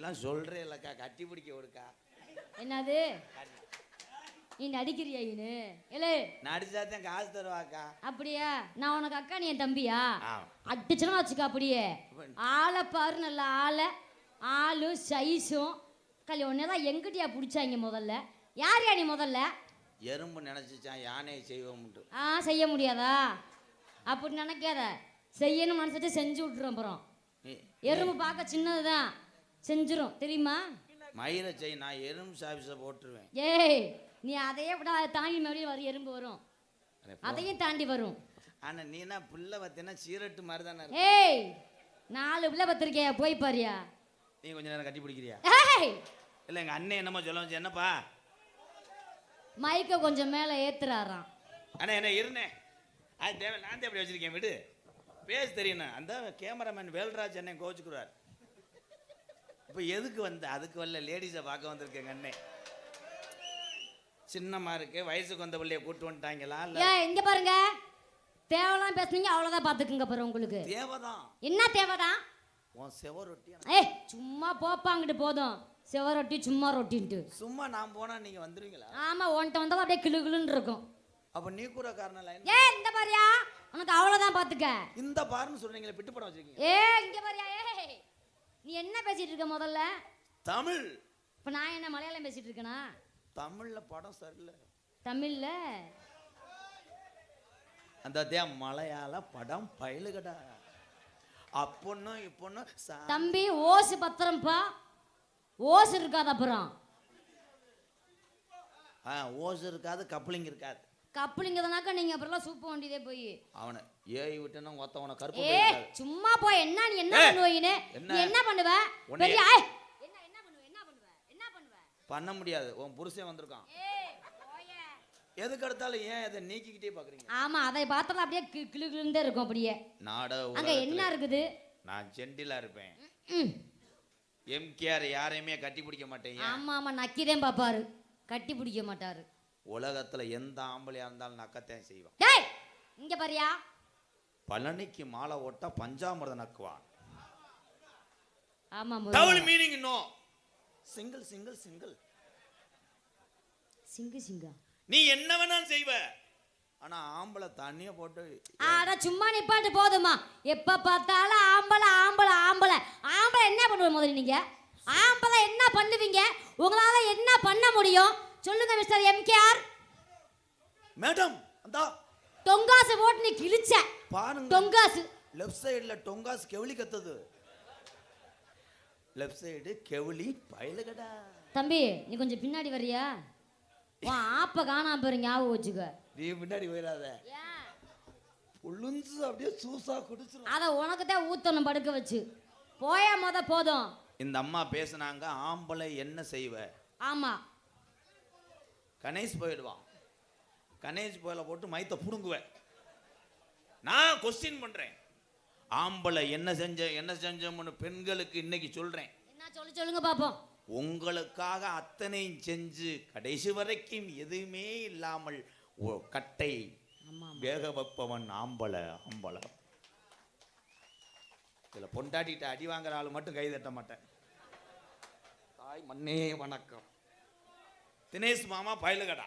எல்லாம் சொல்றே இல்லக்கா, கட்டி பிடிக்க விடுக்கா. என்னது நீ நடிக்கிறியா? இனு இல்ல நடிச்சாதான் காசு தருவாக்கா. அப்படியா? நான் உனக்கு அக்கா, நீ என் தம்பியா? ஆ. அடிச்சுனா வச்சுக்க. அப்படியே ஆளை பாரு, நல்ல ஆளை, ஆளும் சைஸும் கல்யாணம் ஒன்னேதான். எங்கிட்டயா பிடிச்சாங்க முதல்ல? யார் யா நீ முதல்ல? எறும்பு நினைச்சிச்சான் யானையை செய்வோம்ட்டு. செய்ய முடியாதா? அப்படி நினைக்காத, செய்யணும் மனசு செஞ்சு விட்டுரும். அப்புறம் எறும்பு பார்க்க சின்னதுதான், செஞ்சிரும் தெரியுமா? மயிரை செய், நான் எறும்பு சாபிஸை போட்டுருவேன். ஏய், நீ அதையே விட தாண்டி மறுபடியும் வரும் எறும்பு வரும், அதையும் தாண்டி வரும். ஆனா நீ என்ன புள்ள பத்தினா சீரட்டு மாதிரி தானே. ஏய், 4 பிள்ளை பத்திரிக்கையா? போய் பாரியா? நீ கொஞ்ச நேரம் கட்டி பிடிக்கிறியா? ஏய், இல்ல எங்க அண்ணன் என்னமோ சொல்ல வச்சு. என்னப்பா? மைக்க கொஞ்சம் மேல ஏத்துறாராம். அண்ணா என்ன இருந்தேன், அது தேவை. நான் தான் எப்படி வச்சிருக்கேன், விடு. பேச தெரியணும். அந்த கேமராமேன் வேல்ராஜ் அண்ணன் கோச்சுக்குறார். இப்போ எதுக்கு வந்த? அதுக்கு வரல, லேடிஸை பார்க்க வந்திருக்கேங்க அண்ணன். சின்னமா இருக்கு, வயசுக்கு வந்த பிள்ளைய கூட்டு வந்துட்டாங்களா? இங்க பாருங்க, தேவைலாம் பேசுனீங்க அவ்வளவுதான். பாத்துக்குங்க பாரு, உங்களுக்கு தேவைதான். என்ன தேவைதான்? உன் செவரொட்டி. ஏய், சும்மா போப்பாங்கிட்டு போதும். செவரொட்டி சும்மா ரொட்டின்ட்டு. சும்மா நான் போனா நீங்க வந்துருவீங்களா? ஆமா, உன்கிட்ட வந்தா அப்படியே கிளுகிளுன்னு இருக்கும். அப்ப நீ கூட காரணம். இந்த பாரியா, உனக்கு அவ்வளவுதான். பாத்துக்க. இந்த பாருன்னு சொல்றீங்களே, பிட்டு படம் வச்சிருக்கீங்க. இங்க பாரியா. நீ என்ன பேசிட்டு இருக்க முதல்ல? தமிழ். இப்ப நான் என்ன மலையாளம் பேசிட்டு இருக்கேனா? தமிழ்ல படம் சரியில்ல. தமிழ்ல அந்த மலையாள படம் பயிலுகடா. அப்பொன்னும் இப்பொன்னும் தம்பி ஓசு பத்திரம்பா. ஓசு இருக்காது. அப்புறம் ஓசு இருக்காது, கப்ளிங் இருக்காது. கப்ளிங் தானாக்கா நீங்க அப்புறம் சூப்ப வேண்டியதே போய் அவனை ஏய் விட்டுனா ஒத்தவனை கருப்பு. சும்மா போய் என்ன நீ என்ன பண்ணுவீனே? நீ என்ன பண்ணுவ? பெரிய என்ன என்ன பண்ணுவ? என்ன பண்ணுவ? என்ன பண்ணுவ? பண்ண முடியாது. உன் புருஷன் வந்திருக்கான். எதுக்கு எடுத்தாலும் ஏன் அதை நீக்கிக்கிட்டே பாக்குறீங்க? ஆமா, அதை பார்த்தாலும் அப்படியே கிளுகிளுந்தே இருக்கும். அப்படியே நாடகம் அங்க என்ன இருக்குது? நான் ஜென்டிலா இருப்பேன். எம்கேஆர் யாரையுமே கட்டி பிடிக்க மாட்டேன். ஆமா ஆமா, நக்கிதான் பாப்பாரு, கட்டி பிடிக்க மாட்டாரு. உலகத்துல எந்த ஆம்பளையா இருந்தாலும் நக்கத்தான் செய்வான். டேய், இங்க பாரியா. பழனிக்கு மாலை ஓட்ட பஞ்சாமிர்த நக்குவான். ஆமா, double meaning. No, single single single. சிங்கு சிங்கா. நீ என்ன வேணாலும் செய்வ, ஆனா ஆம்பளை தண்ணிய போட்டு சும்மா நிப்பாட்டு போதுமா? எப்ப பார்த்தாலும் ஆம்பளை ஆம்பளை ஆம்பளை ஆம்பளை. என்ன பண்ணுவீங்க முதல்ல நீங்க? ஆம்பளை என்ன பண்ணுவீங்க? உங்களால என்ன பண்ண முடியும் சொல்லுங்க மிஸ்டர் எம்கேஆர். மேடம், அந்த டொங்காசு போட்டு நீ கிழிச்ச பாருங்க. டொங்காசு லெஃப்ட் சைடுல டொங்காசு கெவுளி கத்துது. லெஃப்ட் சைடு கெவுளி பயலுகடா. தம்பி, நீ கொஞ்சம் பின்னாடி வரியா? ஆப்ப காணாம போற, ஞாபகம் வச்சுக்க. நீ பின்னாடி போயிடாத. புழுந்து அப்படியே சூசா குடிச்சிரும். அத உனக்கு தான் ஊத்தணும் படுக்க வச்சு. போயா மொத போதும். இந்த அம்மா பேசுனாங்க, ஆம்பளை என்ன செய்வ? ஆமா, கணேஷ் போயிடுவான். கணேஷ் போயில போட்டு மைத்த புடுங்குவேன். நான் கொஸ்டின் பண்றேன், ஆம்பளை என்ன செஞ்சோம்னு பெண்களுக்கு இன்னைக்கு சொல்றேன். என்ன சொல்லுங்க பாப்போம். உங்களுக்காக அத்தனையும் செஞ்சு கடைசி வரைக்கும் எதுவுமே இல்லாமல் கட்டை வேக வைப்பவன் ஆம்பளை. ஆம்பளை இதுல பொண்டாட்டிட்ட அடி வாங்குற ஆளு மட்டும் கை தட்ட மாட்டேன். தாய் மண்ணே வணக்கம். தினேஷ் மாமா பயலுகடா.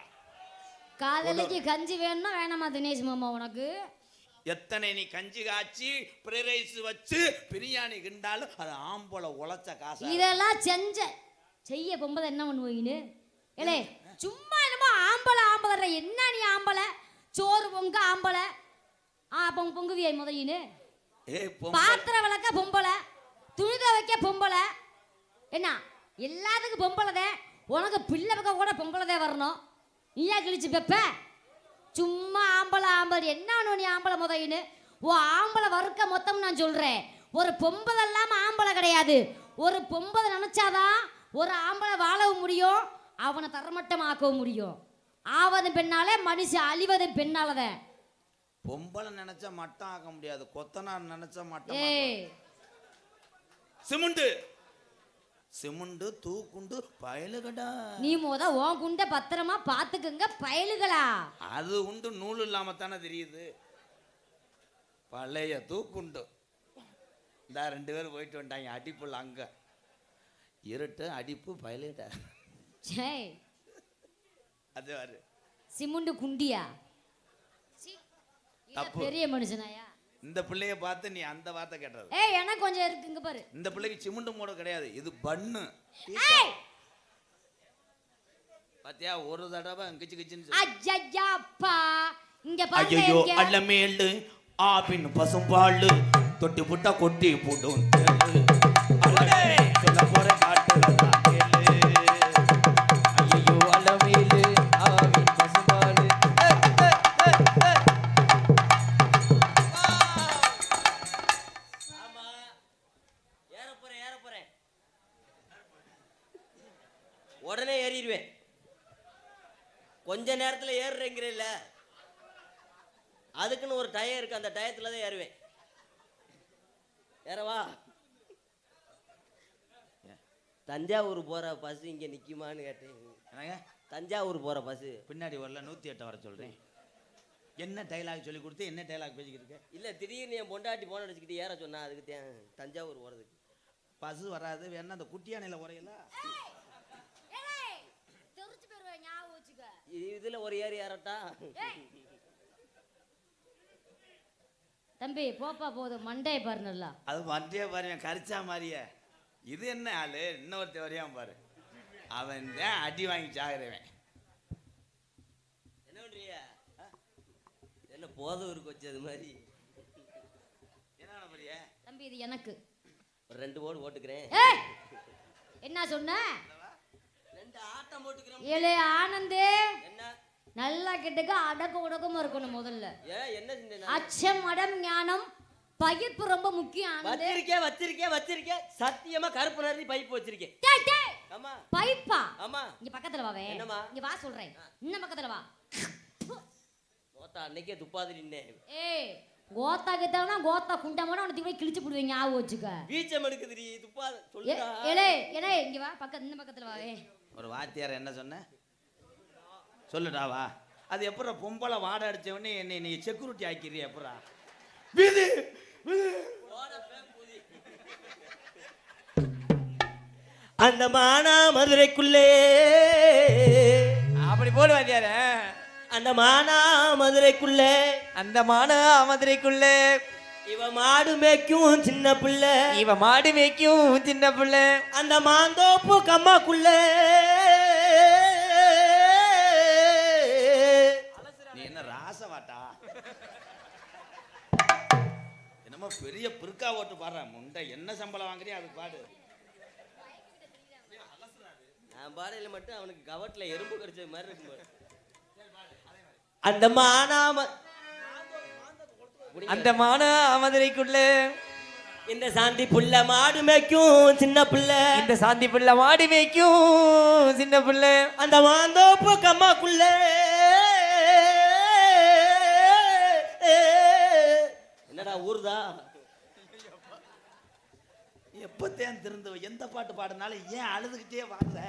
காதலிக்கு கஞ்சி வேணும்னா வேணாமா தினேஷ் மாமா உனக்கு? எத்தனை நீ கஞ்சி காய்ச்சி பிரைஸ் வச்சு பிரியாணி கிண்டாலும் அது ஆம்பளை உழைச்ச காசு. இதெல்லாம் செய்ய பொம்பளை என்ன பண்ணுவீங்கன்னு? ஏலே, சும்மா என்னமோ ஆம்பளை ஆம்பளை. என்ன நீ ஆம்பளை? சோறு பொங்க ஆம்பளை. பொங்குவியா முதலின்னு? பாத்திரம் விளக்க பொம்பளை, துணித வைக்க பொம்பளை. என்ன எல்லாத்துக்கும் பொம்பளைதே. உனக்கு பிள்ளை பக்க கூட பொம்பளைதே வரணும். நீயா கிழிச்சு பெப்ப? சும்மா ஆம்பளை ஆம்பளை. என்ன பண்ணுவ நீ ஆம்பளை முதலின்னு? ஆம்பளை வறுக்க மொத்தம் நான் சொல்றேன். ஒரு பொம்பளை இல்லாம ஆம்பளை கிடையாது. ஒரு பொம்பளை நினைச்சாதான் ஒரு ஆம்பளை வாழவும் முடியும், அவனை தரமட்டமாக்கவும் முடியும். ஆவதும் பெண்ணாலே மனுஷன் அழிவதும் பெண்ணாலதான். பொம்பளை நினைச்சா மட்டம் ஆக்க முடியாது, கொத்தனார் நினைச்சா மட்டம். சிமுண்டு தூக்குண்டு பயலுகடா. நீ உன் குண்ட பத்திரமா பாத்துக்குங்க பயலுகளா. அது உண்டு, நூல் இல்லாம தானே தெரியுது. பழைய தூக்குண்டு. இந்த 2 பேரும் போயிட்டு வந்துட்டாங்க அடிப்புள்ள. அங்க இருட்டு அடிப்பு பைலட்டா சே அது வாரு சிமுண்டு குண்டியா சீ, இத தப்பு. பெரிய மனுஷனாயா? இந்த பிள்ளைய பார்த்து நீ அந்த வார்த்தை கேட்டது. ஏய் எனக்கு கொஞ்சம் இருக்கு இங்க பாரு. இந்த பிள்ளைக்கு சிமுண்டு மூட கிடையாது, இது பண்ணு. ஏய் பாத்தியா ஒரு தடவை கிச்சு கிச்சுன்னு அஜ்ஜப்பா இங்க பாருங்க. ஐயோ இங்க. அல்லமேலு ஆபின் பசும்பாலு தொட்டி புட்டா கொட்டி போடும் சொல்ல போற காட்டுல ஐயோ அலமேலு ஆவின் பசும்பாலு. ஆமா ஏற போறேன் உடனே ஏறிடுவேன். கொஞ்ச நேரத்துல ஏறுறேங்கிறல்ல, அதுக்குன்னு ஒரு டயம் இருக்கு, அந்த டயத்துல தான் ஏறுவேன். ஏறவா? தஞ்சாவூர் போற பஸ் இங்க நிக்குமான்னு கேட்டேன். தஞ்சாவூர் போற பஸ் பின்னாடி வரல 108 வர சொல்றேன். என்ன டைலாக் சொல்லி கொடுத்து என்ன டைலாக் பேசிக்கிட்டு இருக்க? இல்ல திடீர்னு என் பொண்டாட்டி போன் அடிச்சுக்கிட்டு ஏற சொன்னா, அதுக்கு தஞ்சாவூர் போறதுக்கு. பஸ் வராது, வேணா அந்த குட்டியானையில உரையல. ஏய் தெரிஞ்சு போறவே ஞாபகம் வச்சுக்க. இதுல ஒரு ஏறட்டா? தம்பி போப்பா போதும் மண்டைய பாரு நல்லா. அது மண்டே பாரு கரிச்சா மாதிரியே. இது என்ன ஆளு இன்னொருத்த வரையாம பாரு, அவன் தான் அடி வாங்கி சாகுறவன். என்ன பண்றிய? என்ன போதவருக்கு வச்சது மாதிரி என்ன பண்றிய? தம்பி இது எனக்கு ஒரு 2 ஓடு போட்டுக்கிறேன். ஏய் என்ன சொன்ன? 2 ஆட்டம் போட்டுக்கிறேன். ஏலே ஆனந்தே என்ன நல்லா கேட்டுக்க, அடக்க உடக்கமா இருக்கணும் முதல்ல. என்ன செஞ்சேன்? அச்சம் மடம் ஞானம் பயிர்ப்பு ரொம்ப முக்கியம் ஆனந்தே. வச்சிருக்கேன் சத்தியமா கருப்பு நிறத்தி பைப் வச்சிருக்கேன். டேய் டேய் ஆமா பைப்பா? ஆமா. இங்க பக்கத்துல வாவே. என்னம்மா? இங்க வா சொல்றேன். இன்ன பக்கத்துல வா. மொத்தம் அன்னைக்கே துப்பாது நின்னே. ஏய் கோத்தா கிட்டனா கோத்தா குண்டமான உனக்கு போய் கிழிச்சு போடுவீங்க ஞாபகம் வச்சுக்க. வீச்சம் எடுக்குதுடி துப்பாது சொல்லுடா. ஏலே ஏலே இங்க வா இந்த பக்கத்துல வாவே. ஒரு வாத்தியார் என்ன சொன்ன சொல்லுடா வா. அது எப்பற பொம்பளை வாடை அடிச்ச உடனே என்னை நீ செக்யூரிட்டி ஆக்கிறிய எப்பறா? விது அந்த மானா மதுரைக்குள்ளே அப்படி போடு வாத்தியார. அந்த மானா மதுரைக்குள்ளே அந்த மான மதுரைக்குள்ள இவ மாடு மேய்க்கும் சின்ன பிள்ளை, இவ மாடு மேய்க்கும் சின்ன பிள்ளை. அந்த மாந்தோப்பு கம்மாக்குள்ளே நீ என்ன ராசவாட்டா? என்னமோ பெரிய பிற்கா ஓட்டு பாடுற முண்டை. என்ன சம்பளம் வாங்குறியா அதுக்கு பாடு. நான் பாடையில மட்டும் அவனுக்கு கவட்ல எறும்பு கடிச்சது மாதிரி இருக்கு. அந்த மானாம அந்த மான மதுரைக்குள்ள இந்த சாந்தி புள்ள மாடு மேய்க்கும் சின்ன பிள்ளை, இந்த சாந்தி புள்ள மாடு மேய்க்கும் சின்ன பிள்ளை. அந்த மாந்தோப்பு கம்மாக்குள்ள என்னடா ஊருதா? எப்பத்தான் திருந்து எந்த பாட்டு பாடுனாலும் ஏன் அழுதுகிட்டே வாடுற?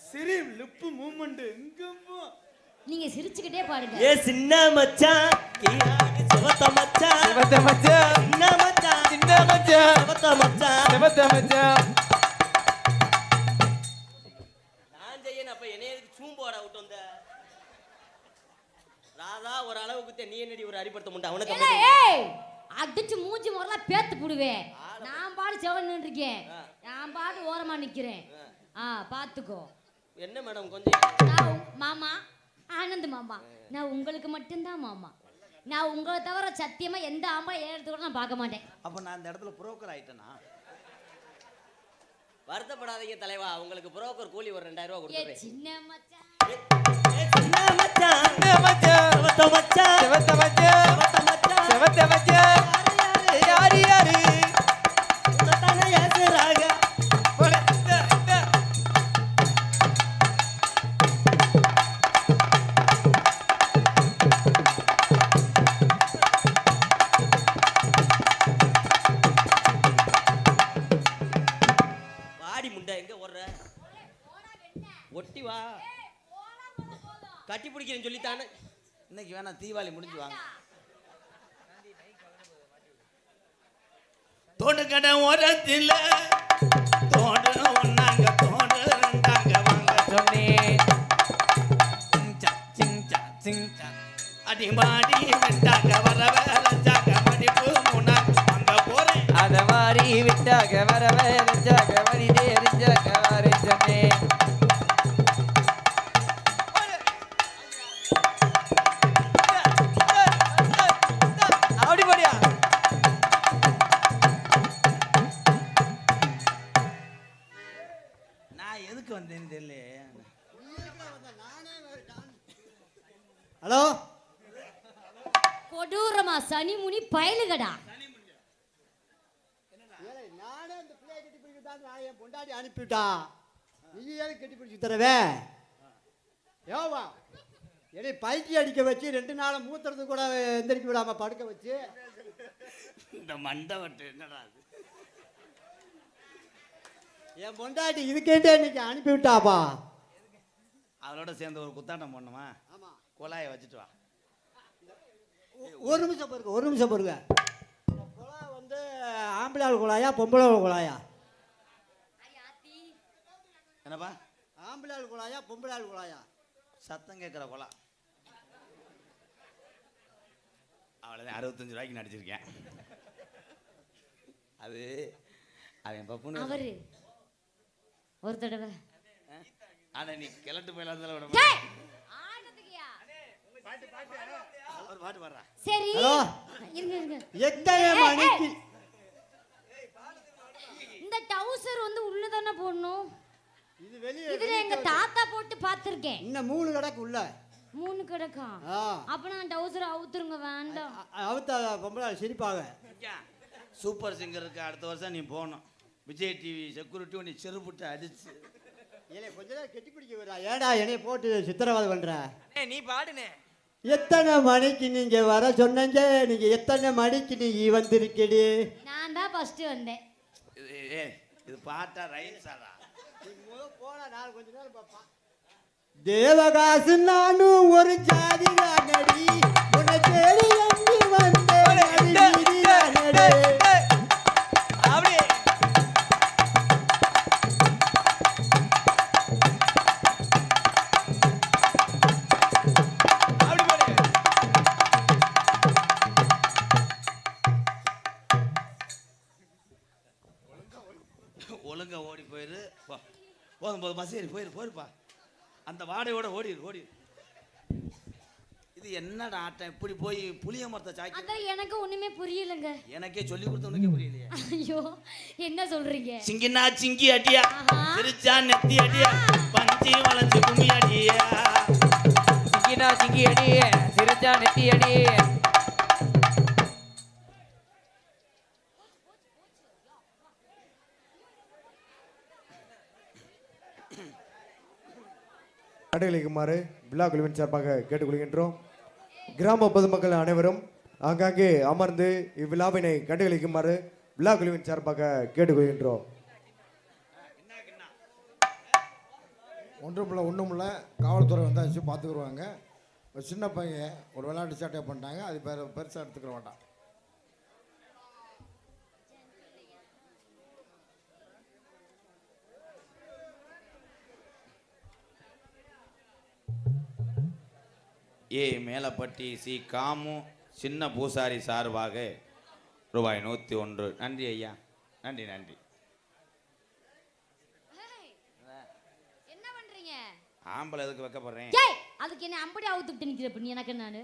சரி லிப்பு மூமெண்ட் எங்கேயும் நீங்க சிரிச்சுக்கிட்டே பாடுங்க. ஏ சின்ன மச்சான் கீழாடி சிவத்த மச்சான், சிவத்த மச்சான் சின்ன மச்சான் சின்ன மச்சான் சிவத்த மச்சான். சிவத்த மச்சான். நான் செய்யணும் அப்ப என்னைய சூம்போட விட்டு வந்த ராதா ஒரு அளவுக்கு நீ என்னடி ஒரு அடிப்படுத்த முண்டா ஏலே உனக்கு. ஏய் அடிச்சு மூஞ்சி முறலாம் பேத்து போடுவேன். நான் பாடு செவன் நின்றுக்கேன், நான் பாடு ஓரமா நிக்கிறேன். பாத்துக்கோ. என்ன மேடம் கொஞ்சம் நான் மாமா ஆனந்த் மாமா, நான் உங்களுக்கு மட்டும்தான் மாமா. நான் உங்களை தவிர சத்தியமா எந்த ஆம்பளை ஏறத்து கூட நான் பார்க்க மாட்டேன். அப்ப நான் இந்த இடத்துல புரோக்கர் ஆயிட்டேனா? வருத்தப்படாதீங்க தலைவா, உங்களுக்கு புரோக்கர் கூலி ஒரு 2000 ரூபாய் ஏ கொடுத்துறேன். சின்ன மச்சான் சின்ன மச்சான் சின்ன மச்சான் சிவத்த மச்சான் சிவத்த மச்சான் சிவத்த மச்சான் சிவத்த மச்சான். யாரு யாரு உன்னதானே ஏசுறாங்க. போடு. இந்த, இந்த. வாடி முண்டை எங்க ஓடுற? ஒட்டி வா, கட்டி பிடிக்கிறேன்னு சொல்லித்தானே. இன்னைக்கு வேணா தீபாவளி முடிஞ்சு வாங்க. தோடுக்கடை ஓரத்தில் தோடு ஒன்னாங்க தோடு ரெண்டாங்க வாங்க சொன்னேன் அடிமாடி விட்டாங்க வரவ ரஞ்சாங்க மடிப்பு முன்னாங்க அங்க போறேன் அத மாதிரி விட்டாக வரவே ரஞ்சாக வரிதே ரஞ்சாக வாரே சொன்னேன் அப்படி போடியா நான் எதுக்கு வந்தேன்னு தெரியல. ஹலோ கொடூரமா சனி முனி பயலுகடா. நானே அந்த பிள்ளையை கட்டி பிடிக்கதான் நான் என் பொண்டாட்டி அனுப்பிவிட்டா. நீ ஏன் கட்டி பிடிச்சி தரவே யோவா என்னை பைக்கி அடிக்க வச்சு 2 நாள் மூத்துறது கூட எந்திரிக்க விடாம படுக்க வச்சு இந்த மண்டவட்டு என்னடா அது? என் பொண்டாட்டி இதுக்கேண்டே இன்னைக்கு அனுப்பிவிட்டாப்பா. அவளோட சேர்ந்து ஒரு குத்தாட்டம் போடணுமா? ஆமா குழாயை வச்சுட்டு வா. ஒரு நிமிஷம் பாருங்க குழாய் வந்து ஆம்பளை ஆள் குழாயா பொம்பளை ஆள் குழாயா? என்னப்பா? ஆம்பளை ஆள் குழாயா பொம்பளை ஆள் குழாயா? சத்தம் கேட்குற குழா. அவ்வளோதான் 65 ரூபாய்க்கு நடிச்சிருக்கேன். அது அவன் பப்புன்னு அவரு ஒரு தடவை ஆனால் நீ கிளட்டு போயிடலாம் விட டேய், ஆடுறதுக்குயா? ஒரு பாட்டு பாடுறா. சரி ஹலோ இருங்க எத்தனை மணிக்கு இந்த டவுசர் வந்து உள்ளதானே போடணும். இது வெளியே இதுல எங்க தாத்தா போட்டு பார்த்திருக்கேன். இன்னும் 3 கிடக்கு உள்ள 3 கிடக்கா? ஆ அப்ப நான் டவுசர் அவுத்துருங்க வேண்டாம். அவுத்த பொம்பளை சிரிப்பாங்க. சூப்பர் சிங்கருக்கு அடுத்த வருஷம் நீ போகணும். விஜய் டிவி செக்யூரிட்டி நீ செருப்புட்டு அடிச்சு என்னை கொஞ்ச நேரம் கெட்டி பிடிக்க வரா. ஏடா என்னை போட்டு சித்திரவதை பண்ற? நீ பாடுனே எத்தனை மணிக்கு நீங்க வர சொன்னீங்க? நீங்க எத்தனை மணிக்கு நீ வந்திருக்கீடி? நான் தான் ஃபர்ஸ்ட் வந்தேன். இது பாட்டா ரைன்ஸாடா? போனா நான் கொஞ்ச நேரம் பாப்பா. தேவகாசு நானும் ஒரு ஜாதி நடி உன்னை தேடி அங்கி வந்தேன் அப்படியே ஒழுங்கா ஓடி போயிரு. போதும் பஸ் ஏறி போயிருப்பா. அந்த வாடையோட ஓடிடு. இது என்னடா ஆட்டம்? இப்படி போய் புளிய மரத்தை சாக்கி. அதான் எனக்கு ஒண்ணுமே புரியலங்க. எனக்கே சொல்லி கொடுத்தவனுக்கே புரியலையா? ஐயோ என்ன சொல்றீங்க? சிங்கினா சிங்கி அடியா, ஆஹா. சிரிச்சா நெத்தி அடியா, பஞ்சி வளைஞ்சு கும்மி அடியா. சிங்கினா சிங்கி அடி சிரிச்சா நெத்தி அடி. கடைகளுக்குமாறு விழா குழுவின் சார்பாக கேட்டுக்கொள்கின்றோம். கிராம பொதுமக்கள் அனைவரும் ஆங்காங்கே அமர்ந்து இவ்விழாவினை கண்டுகளிக்குமாறு விழா குழுவின் சார்பாக கேட்டுக்கொள்கின்றோம். ஒன்றுமில்ல காவல்துறை வந்தாச்சு பார்த்துக்குருவாங்க. ஒரு சின்ன பையன் ஒரு விளையாட்டு சாட்டையை பண்ணிட்டாங்க. அது பெருசாக எடுத்துக்கிற மாட்டான். மேலப்பட்டி சி காமு சின்ன பூசாரி சார்பாக ரூபாய் 101. நன்றி ஐயா, நன்றி. என்ன பண்றீங்க? ஆம்பளை எதுக்கு வைக்கப்படுறேன்? ஏய் அதுக்கு என்ன அம்படி அவுத்துட்டு நிக்கிறப்ப நீ எனக்கு நானு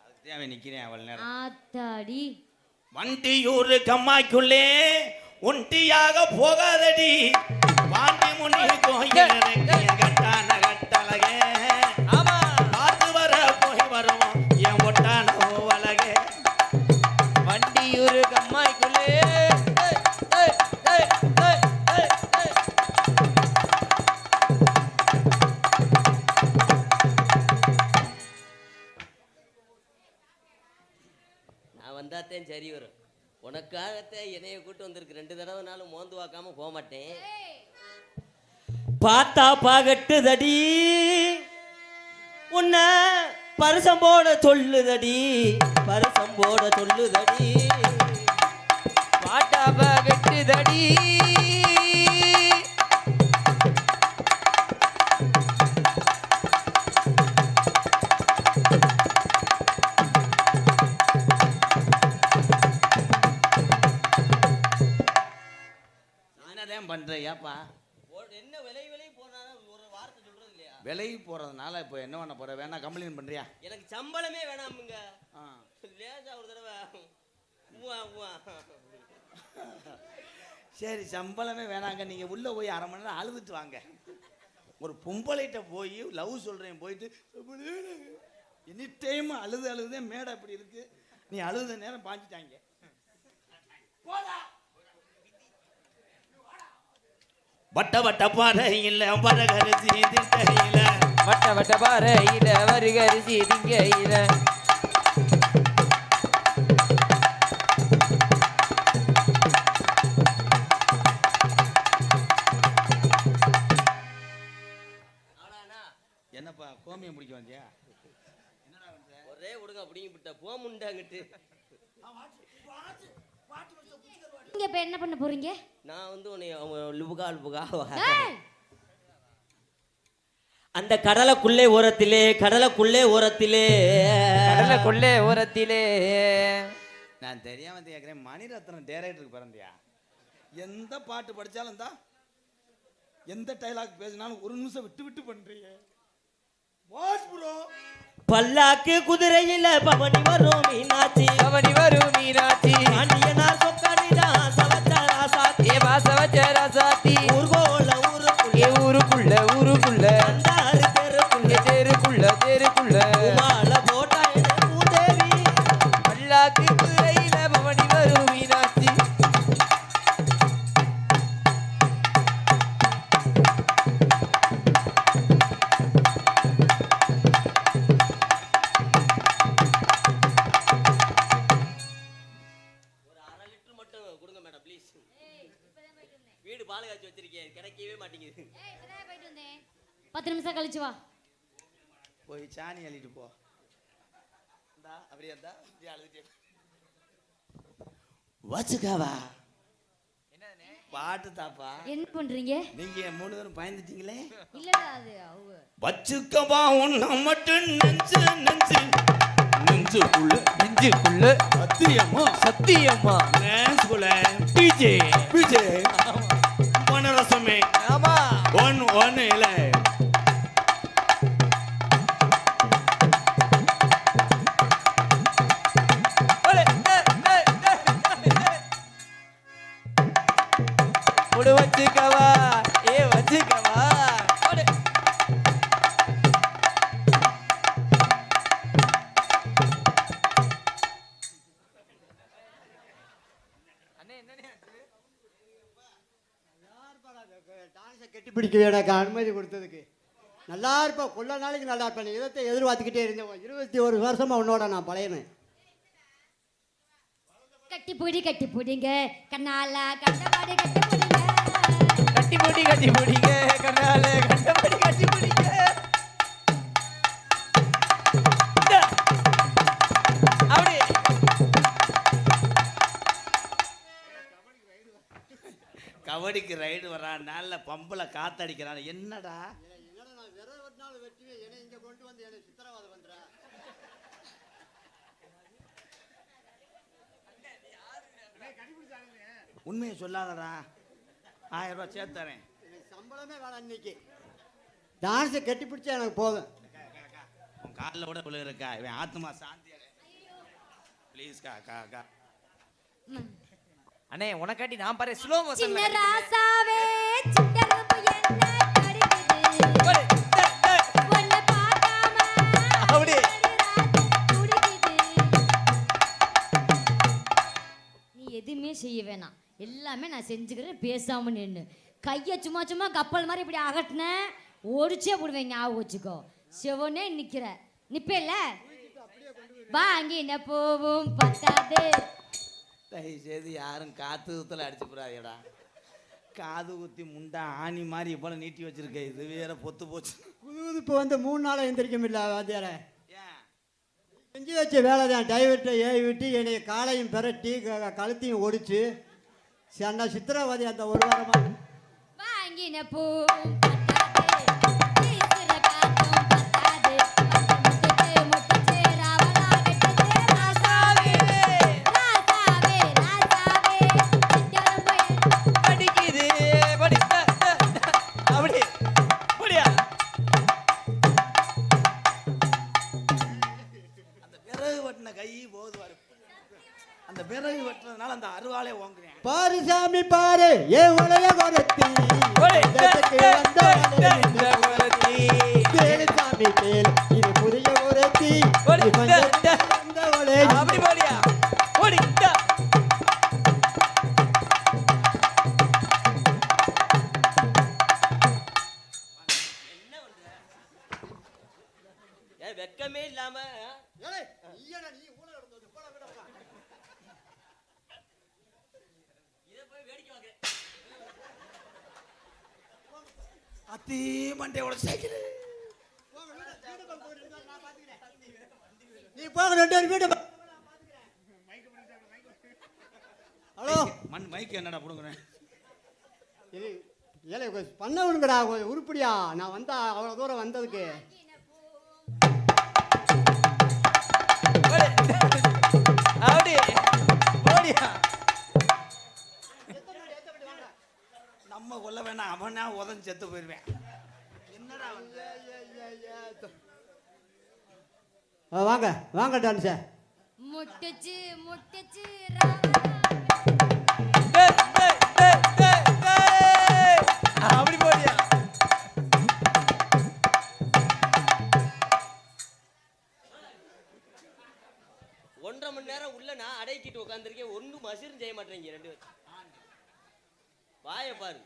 அதுக்கு அவன் நிக்கிறேன் அவ்வளவு நேரம். ஆத்தாடி வண்டியூர் கம்மாய்க்குள்ளே ஒண்டியாக போகாதடி, பாண்டி முனி கோயில் கட்டான கட்டழகே. ஆமா பார்த்து வர போய் வருவோம் என் ஒட்டான வலகே. வண்டியூர் கம்மாய்க்குள்ளே நான் வந்தாத்தேன் சரி வரும். உனக்காகத்தான் என்னைய கூட்டு வந்திருக்கு. 2 தடவைனாலும் மோந்து வாக்காம போக மாட்டேன். பார்த்தா பாகட்டுதடி உன்னை பரிசம் போட சொல்லுதடி பாட்டா வருதடி என்னதான் பண்ற ஏப்பா என்ன விலை போனாலும் ஒரு வார்த்தை சொல்றது இல்லையா? விலகி போறதுனால இப்போ என்ன பண்ண போற? வேணா கம்ப்ளைண்ட் பண்றியா? எனக்கு சம்பளமே வேணாமுங்க. ஆ. லேசா ஒரு தடவை உவா, உவா. சரி சம்பளமே வேணாங்க, நீங்க உள்ள போய் 1/2 மணி நேரம் அழுதுட்டு வாங்க. ஒரு பொம்பளைகிட்ட போய் லவ் சொல்றேன் போயிட்டு எனி டைம் அழுதே மேடை இப்படி இருக்கு, நீ அழுத நேரம் பாஞ்சிட்டாங்க. வட்ட வட்ட பாறையில் வரகரிசி திட்டையில வட்ட வட்ட பாறையில வருகரிசி திங்கையில என்னப்பா கோமியம் பிடிக்க வந்தியா? ஒரே விடுங்க அப்படிங்க விட்ட போமுண்டாங்கிட்டு. நீங்க இப்ப என்ன பண்ண போறீங்க? நான் வந்து உன்னை லுபுகா ஏய், அந்த கடலுக்குள்ளே ஓரத்திலே கடலுக்குள்ளே ஓரத்திலே நான் தெரியாம கேட்கிறேன், மணிரத்னம் டைரக்டருக்கு பிறந்தியா? எந்த பாட்டு படிச்சாலும் தான், எந்த டைலாக் பேசினாலும் 1 நிமிஷம் விட்டு விட்டு பண்றீங்க. What bro? பல்லாக்கு குதிரையில பவனி வரும் மீனாட்சி பாண்டியனார் சொக்காடிடா சவச்சாரா சாத்தி வாசவச்சரா சாத்தி ஊர்கோல ஊருக்குள்ள அந்தாறு தெருக்குள்ள மாலை போட்டா எனக்கு பூதேவி. பல்லாக்கு குதிரையில பவனி வரும் மீனாட்சி. ஒரு 1/2 லிட்டர் மட்டும் கொடுங்க மேடம் ப்ளீஸ். வீடு பால் காய்ச்சி வச்சிருக்கேன், கிடைக்கவே மாட்டேங்குது. 10 நிமிஷம் கழிச்சு வா. போய் சாணி அள்ளிட்டு போ. அப்படியே அழுதுட்டே வச்சுக்காவா பாட்டு தாப்பா. என்ன பண்றீங்க? நீங்க 3 பேரும் பயந்துட்டீங்களே. இல்லடா அது அவங்க. வச்சுக்கவா உன்னை மட்டும் நெஞ்சுக்குள்ள சத்தியம்மா நேசுக்குள்ள டிஜே விஜய் மனரசமே ஆமா ஒன்னு இல்ல. வச்சுக்கவா வச்சுக்கவா டான்ஸை கட்டி பிடிக்க எனக்கு அனுமதி கொடுத்ததுக்கு. நல்லா இருப்பா, கொள்ள நாளைக்கு நல்லா இருப்பேன். இதை எதிர்பார்த்துக்கிட்டே இருந்தேன். 21 வருஷமா உன்னோட நான் பழையனேன். கட்டி பிடிங்க கண்ணால கண்டபாடி கட்டி பிடிங்க. கட்டி பிடிங்க கண்ணால கண்டபடி கட்டி பிடிங்க. அப்படி கபடிக்கு ரைடு வரான், நல்ல பம்புல காத்தடிக்கிறான். என்னடா நான் விரல் வெட்டினாலும் வெட்டி என்னை இங்கே கொண்டு வந்து என்னை சித்திரவாதம் பண்ற. உண்மையை சொல்லாதடா, 1000 ரூபாய் சேர்த்து தரேன். எனக்கு சம்பளமே வேணாம் இன்னைக்கு. டான்ஸை கட்டி பிடிச்சா எனக்கு போதும். உன் காலில் கூட உள்ள இருக்கா, இவன் ஆத்மா சாந்தி. ப்ளீஸ் கா அண்ணே உனக்காட்டி நான் பாரு ஸ்லோ மோஷன் சின்ன ராசாவே சிட்டருப்பு என்ன கடிக்குது உன்னை பார்க்காம அப்படி துடிக்குது. நீ எதுவுமே செய்ய வேணாம், எல்லாமே நான் செஞ்சுக்கிறேன். பேசாம நின்று கையை சும்மா கப்பல் மாதிரி இப்படி அகட்டின ஓடிச்சே போடுவேன். ஞாபகம் வச்சுக்கோ. சிவனே நிப்பேல வா. அங்கே என்ன போவும் பத்தாது. தயவுசெய்து யாரும் காத்து ஊத்தல அடிச்சு போடாதேடா. காது ஊத்தி முண்டா ஆணி மாதிரி போல நீட்டி வச்சிருக்க, இது வேற பொத்து போச்சு. இப்போ வந்து 3 நாளாக எந்திரிக்க முடியல. வாத்தியார ஏன் செஞ்சு வச்ச வேலை தான். டைவர்ட்டை ஏவி விட்டு என்னை காலையும் பெரட்டி கழுத்தையும் ஒடிச்சு சண்டை சித்திரவதை அந்த ஒரு வாரமா வாங்கின பூ பத்தாது, வீசுற காத்தும் பத்தாது, முட்டுச்சு, முட்டுச்சு, ராவணா வெட்டுச்சு, ராசாவே, ராசாவே, ராசாவே, சிங்காரம் பயன். படிக்குது படிக்க அப்படி அப்படியா அந்த விறகு வெட்டின கை போது பாரு. அந்த விறகு வெட்டுறதுனால அந்த அருவாளே ஓங்குறேன். பாரு சாமி பாரு ஏ உலக குரத்தி கேளு சாமி கேளு இது புதிய குரத்தி அப்படி போடியா ஓடி ஏன் வெக்கமே இல்லாம இதை போய் வேடிக்கை பார்க்க அத்தி மண்டையோட சைக்கிள். நீ போக 2 பேர் வீடு ஹலோ மைக்கு என்னடா புடுங்குறேன். ஏலே பண்ணவனுங்கடா உருப்படியா நான் வந்தா அவ்வளோ தூரம் வந்ததுக்கு அப்படி போடியா நம்ம கொல்ல வேணாம், அவனா உதஞ்சு செத்து போயிருவேன். என்னடா வந்து வாங்க வாங்க டான்ஸ முட்டுச்சு, முட்டுச்சு, ராவணா. அப்படி போடியா 1.5 மணி நேரம் உள்ள நான் அடைக்கிட்டு உட்காந்துருக்கேன். ஒன்றும் மசிரும் செய்ய மாட்டேங்க 2 பேரும். வாயை பாரு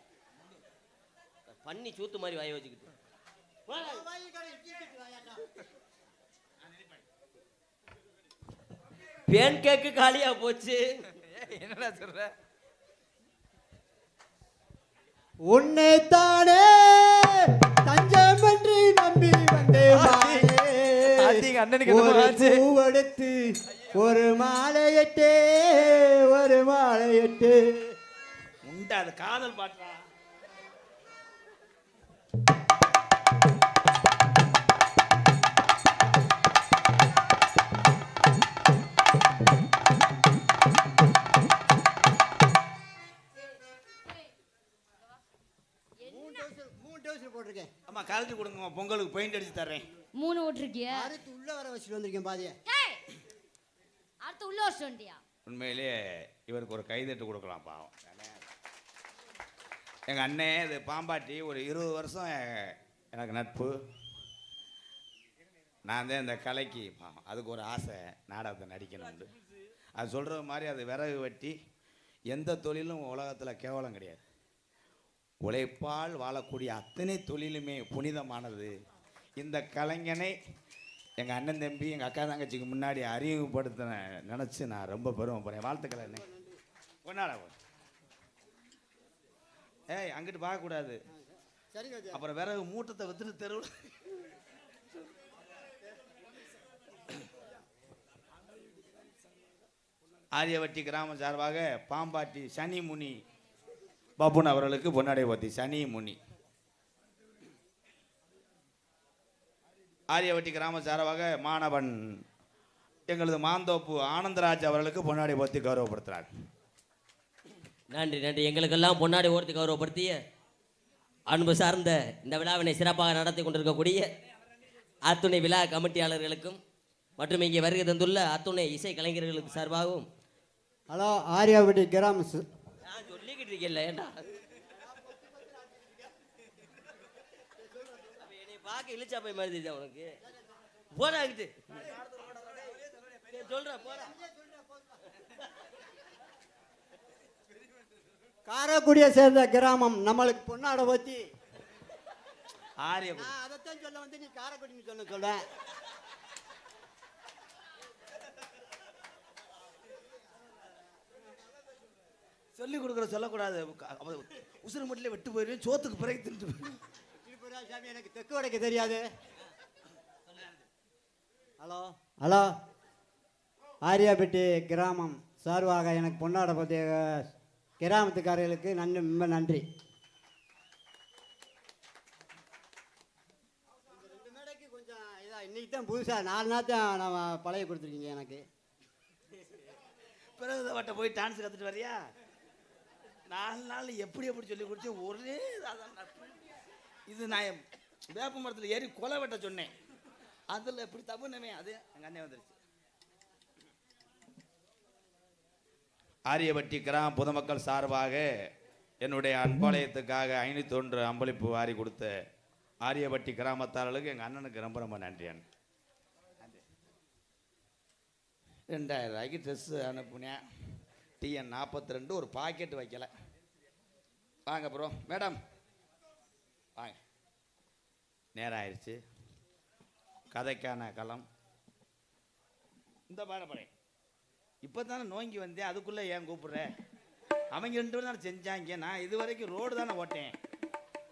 பண்ணி சூத்து மாதிரி வாயை வச்சுக்கிட்டு பேன் கேக்கு காலியா போச்சு. என்னடா சொல்ற உன்னை தானே தஞ்சம் என்று நம்பி அதிக அண்ணனுக்கு ஒரு என்னமோ ஆச்சு. பூவெடுத்து ஒரு மாலையிட்டு ஒரு மாலையிட்டு உண்டா அது காதல் பாட்டுடா. மூணு டோஸ் போட்டிருக்கேன் அம்மா கழட்டி கொடுங்கம்மா, பொங்கலுக்கு பெயிண்ட் அடிச்சு தர்றேன். 3 ஓட்டிருக்கிய? அடுத்து உள்ள வர வச்சுட்டு வந்திருக்கேன் பாதிய ஏய், அடுத்து உள்ள வருஷம் வண்டியா? உண்மையிலேயே இவருக்கு ஒரு கைதட்டு கொடுக்கலாம் பாவம். எங்கள் அண்ணே இது பாம்பாட்டி ஒரு 20 வருஷம் எனக்கு நட்பு. நான் தான் இந்த கலைக்கு பாவம் அதுக்கு ஒரு ஆசை நாடகத்தை நடிக்கணும்னு. அது சொல்கிற மாதிரி அது விறகு வெட்டி எந்த தொழிலும் உலகத்தில் கேவலம் கிடையாது. உழைப்பால் வாழக்கூடிய அத்தனை தொழிலுமே புனிதமானது. இந்த கலைஞனை எங்கள் அண்ணன் தம்பி எங்கள் அக்கா தங்கச்சிக்கு முன்னாடி அறிமுகப்படுத்த நினச்சி நான் ரொம்ப பெருமைப்படுறேன். வாழ்த்துக்கள் அண்ணே. கொண்டாட ஏய் அங்கிட்டு பார்க்கக்கூடாது. சரிங்க அப்புறம் விறகு மூட்டத்தை வித்துட்டு தெருவில் ஆரியவட்டி கிராமம் சார்பாக பாம்பாட்டி சனி முனி பப்புன் அவர்களுக்கு பொன்னாடை பத்தி சனி முனி. ஆரியவட்டி கிராம சார்பாக மாணவன் எங்களது மாந்தோப்பு ஆனந்தராஜ் அவர்களுக்கு பொன்னாடை பத்தி கௌரவப்படுத்துகிறார். நன்றி நன்றி. எங்களுக்கெல்லாம் பொன்னாடி ஓர்த்தி கௌரவப்படுத்திய அன்பு சார்ந்த இந்த விழாவினை சிறப்பாக நடத்தி கொண்டிருக்கக்கூடிய அத்துணை விழா கமிட்டியாளர்களுக்கும் மற்றும் இங்கே வருகை தந்துள்ள அத்துணை இசை கலைஞர்களுக்கு சார்பாகவும் ஹலோ ஆரியாபட்டி கிராம நான் சொல்லிக்கிட்டு இருக்கேன்ல ஏண்டா என்னை பார்க்க இழிச்சா போய் மாதிரி தெரியுதா உனக்கு? போடாங்கிட்டு சொல்ற போடா. காரைக்குடியை சேர்ந்த கிராமம் நம்மளுக்கு பொன்னாடை பத்தி ஆரியவட்டி அதைத்தான் சொல்ல வந்து நீ காரைக்குடின்னு சொல்ல சொல்லி கொடுக்குற சொல்லக்கூடாது. உசுறு மட்டும் வெட்டு போயிருவேன், சோத்துக்கு பிறகு தின்ட்டு சாமி எனக்கு தெற்கு வடக்கு தெரியாது. ஹலோ ஹலோ ஆரியாபட்டி கிராமம் சார்பாக எனக்கு பொன்னாடை பற்றி கிராமத்துக்காரர்களுக்கு ரொம்ப நன்றி. இந்த 2 மேடைக்கு கொஞ்சம் இன்னைக்கு தான் புதுசாக 4 நாள் தான் நான் பழைய கொடுத்துருக்கீங்க எனக்கு. பிறகு வட்ட போய் டான்ஸ் கற்றுட்டு வரியா? 4 நாள் எப்படி சொல்லி கொடுத்து ஒரே அதான் நட்பு. இது நான் வேப்ப மரத்தில் ஏறி கொலை வெட்ட சொன்னேன், அதில் எப்படி தப்புனமே அது எங்கள் அண்ணன் வந்துருச்சு. ஆரியபட்டி கிராம பொதுமக்கள் சார்பாக என்னுடைய அன்பாலயத்துக்காக 501 அம்பளிப்பு வாரி கொடுத்த ஆரியபட்டி கிராமத்தார்களுக்கு எங்கள் அண்ணனுக்கு ரொம்ப ரொம்ப நன்றி. 2000 ரூபாய்க்கு ட்ரெஸ்ஸு அனுப்புனேன். TN 42 ஒரு பாக்கெட் வைக்கல. வாங்க ப்ரோ, மேடம் வாங்க. நேரம் ஆயிடுச்சு, கதைக்கான களம். இந்த பாருப்பறேன் இப்போ தானே நோங்கி வந்தேன், அதுக்குள்ளே ஏன் கூப்பிட்றேன்? அவங்க 2 பேரும் தானே செஞ்சாங்க, நான் இது வரைக்கும் ரோடு தானே ஓட்டேன்.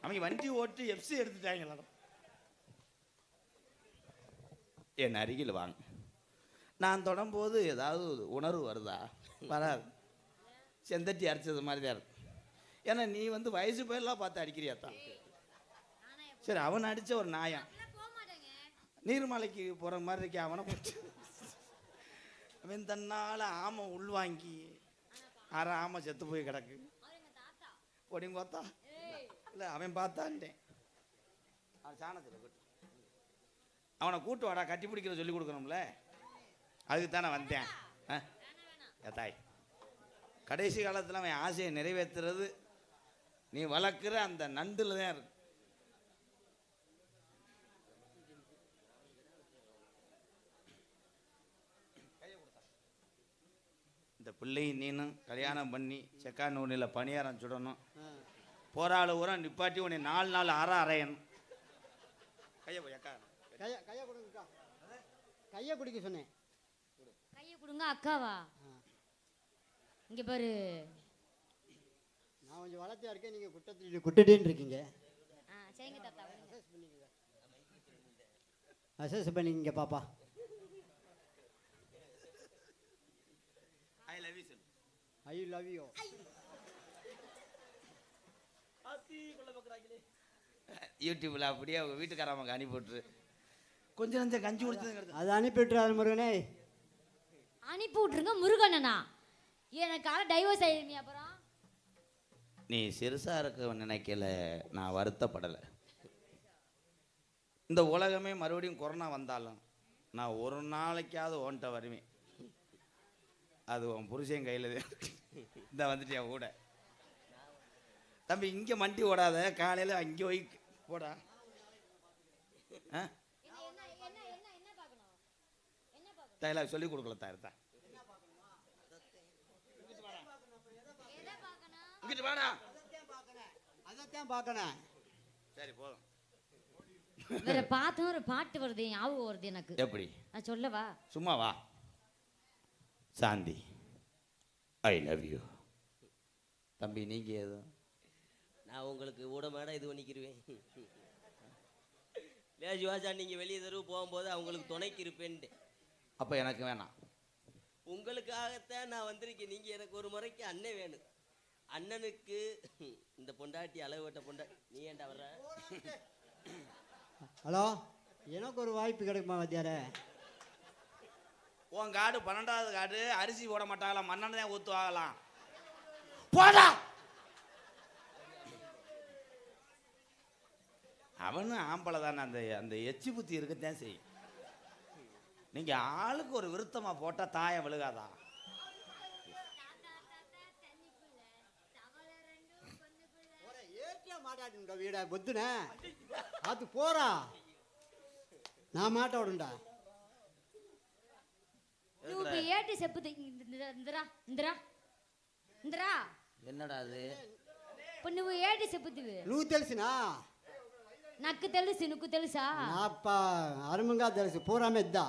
அவங்க வண்டி ஓட்டு FC எடுத்துட்டாங்களா? என் அருகில் வாங்க. நான் தொடரும்போது ஏதாவது உணர்வு வருதா? வராது. செந்தட்டி அரைச்சது மாதிரி தான் இருக்கு. ஏன்னா நீ வயசு பேர்லாம் பார்த்து அடிக்கிறியாத்தான். சரி, அவன் அடித்த ஒரு நாயம் நீர்மலைக்கு போகிற மாதிரி இருக்கே, அவனை அவன் தன்னால் ஆமை உள்வாங்கி அரை ஆமை செத்து போய் கிடக்கு. பொடிங்க பார்த்தா இல்லை, அவன் பார்த்தான்ட்டேன். அவன் சாணத்தில் கூட்டு அவனை கூட்டு வாடா, கட்டி பிடிக்கிற சொல்லி கொடுக்கணும்ல, அதுக்கு தானே வந்தேன். தாய் கடைசி காலத்தில் அவன் ஆசையை நிறைவேற்றுறது நீ வளர்க்குற அந்த நண்டில் தான் இருக்கு. இந்த பிள்ளை நீனும் கல்யாணம் பண்ணி செக்கா நூலில் பணியாரம் சுடணும், போராள ஊரம் நிப்பாட்டி உன்னை 4 நாள் அரையணும். கையை போய் அக்கா கையை கொடுங்கக்கா, கையை குடிக்க சொன்னேன். கையை கொடுங்க அக்காவா? இங்க பாரு, நான் கொஞ்சம் வளர்த்தியா இருக்கேன், நீங்க குட்டட்டின்னு இருக்கீங்க. சரிங்க தாத்தா, அசஸ் பண்ணிக்கங்க பாப்பா. I love you. I love you. யூடியூப்ல அப்படியே அவங்க வீட்டுக்காரமாக அனுப்பி விட்டுரு. கொஞ்சம் நஞ்சம் கஞ்சி கொடுத்து அதை அனுப்பிவிட்டுறாரு முருகனே. அனுப்பி விட்டுருங்க முருகண்ணனா. எனக்காக டைவர்ஸ் ஆயிருந்தீங்க அப்புறம். நீ சிறுசா இருக்க நினைக்கல, நான் வருத்தப்படலை. இந்த உலகமே மறுபடியும் கொரோனா வந்தாலும் நான் ஒரு நாளைக்காவது ஓன்ட்ட வருவேன். அது உன் புருஷன் கையில் இந்த வந்துட்டியா கூட. தம்பி இங்கே மண்டி ஓடாத, காலையில் அங்கே போய் போடா. டைலாக் சொல்லி கொடுக்கல தாயிருத்தா. இங்கிட்டு வாடா. அதைத்தான் பார்க்கணும். சரி போதும். வேற பார்த்தோம் ஒரு பாட்டு வருது, ஞாபகம் வருது எனக்கு. எப்படி? நான் சொல்லவா? சும்மா வா. சாந்தி ஐ லவ் யூ. தம்பி நீங்க எதுவும்? நான் உங்களுக்கு ஊட மேடம் இது பண்ணிக்கிருவேன். லேஜ் வாசா நீங்கள் வெளியே தெருவு போகும்போது அவங்களுக்கு துணைக்கு இருப்பேன்ட்டு. அப்போ எனக்கு வேணாம். உங்களுக்காகத்தான் நான் வந்திருக்கேன். நீங்கள் எனக்கு ஒரு முறைக்கு அண்ணன் வேணும். அண்ணனுக்கு இந்த பொண்டாட்டி அளவு வெட்ட பொண்டாட்டி நீ ஏன்டா வர்ற? ஹலோ, எனக்கு ஒரு வாய்ப்பு கிடைக்குமா வாத்தியாரே? உன் காடு 12வது காடு, அரிசி போட மாட்டாங்களாம், மண்ணெண்ணெய் தான் ஊற்றுவாங்களாம். போடா. அவனும் ஆம்பளை தானே, அந்த அந்த எச்சி புத்தி இருக்கத்தான் செய்யும். நீங்கள் ஆளுக்கு ஒரு விருத்தமாக போட்டால் தாயம் விழுகாதா? மாட்டாடுங்க வீட பொத்துன அது போறா, நான் மாட்ட விடுண்டா. నువ్వు ఏటి చెప్పుది ఇందిరా ఇందిరా ఇందిరా என்னடா அது? ఇప్పుడు నువ్వు ఏటి చెప్పుదివి? నువ్వు తెలిసినా? నాకు తెలుసు, నువ్వు తెలుసా? నాప్ప అరుమంగా తెలుసు, పూరామే ఇద్దా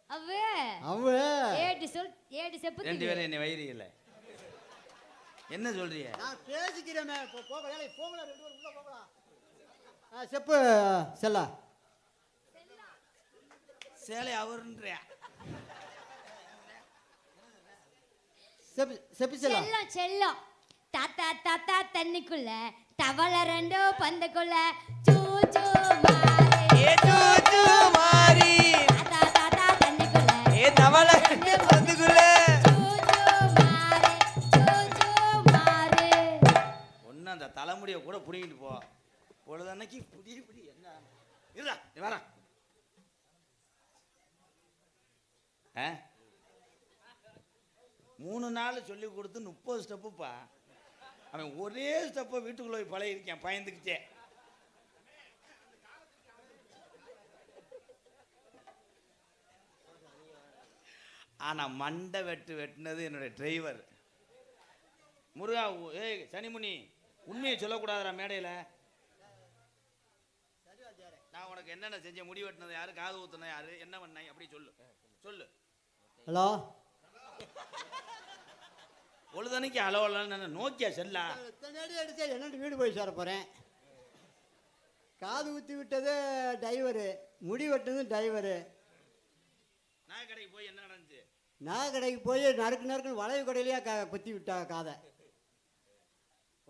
అవే అవే ఏటి சொல், ఏటి చెప్పుది? ரெண்டு பேரும் என்ன வயிறு இல்லை, என்ன சொல்றிய? நான் பேசிக்கிறேன். போகல போகல, ரெண்டு பேரும் உள்ள போகலாம். செப்பு செல்ல சேலை அவருன்றியா? செப்பிச்சலா செல்லம் செல்லம் தாத்தா தாத்தா தண்ணிக்குள்ள தவளை ரெண்டோ பந்துக்குள்ள சூ சூ மாறே தாத்தா தாத்தா தண்ணிக்குள்ள ரெண்டு பந்துக்குள்ள சூ சூ மாறே ஒன்று அந்த தலைமுடியை கூட பிடிங்கிட்டு போ பொழுதன்னைக்கு பிடி என்ன இருடா நீ வேணாம் ஆ 3 நாள் சொல்லி கொடுத்து 30 ஸ்டெப்புப்பா அவன் ஒரே ஸ்டெப்பை வீட்டுக்குள்ள போய் பழகிருக்கேன் பயந்துக்கிட்டே ஆனால் மண்டை வெட்டினது என்னுடைய டிரைவர் முருகா. ஏய் சனிமுனி, உண்மையை சொல்லக்கூடாதுடா மேடையில். நான் உனக்கு என்னென்ன செஞ்சேன், முடி வெட்டினது யாரு, காது ஊத்துனது யாரு, என்ன பண்ணேன் அப்படி சொல்லு சொல்லு. ஹலோ பொழுதனைக்கு அளவலான்னு நோக்கியா செல்லா அடிச்சா என்னட்டு வீடு போய் சேர போகிறேன். காது ஊற்றி விட்டது டிரைவரு, முடி வெட்டது டிரைவரு. நான் கடைக்கு போய் என்ன நடந்துச்சு? நான் கடைக்கு போய் நறுக்குன்னு வளைவு கடையிலேயே குத்தி விட்டா காதை.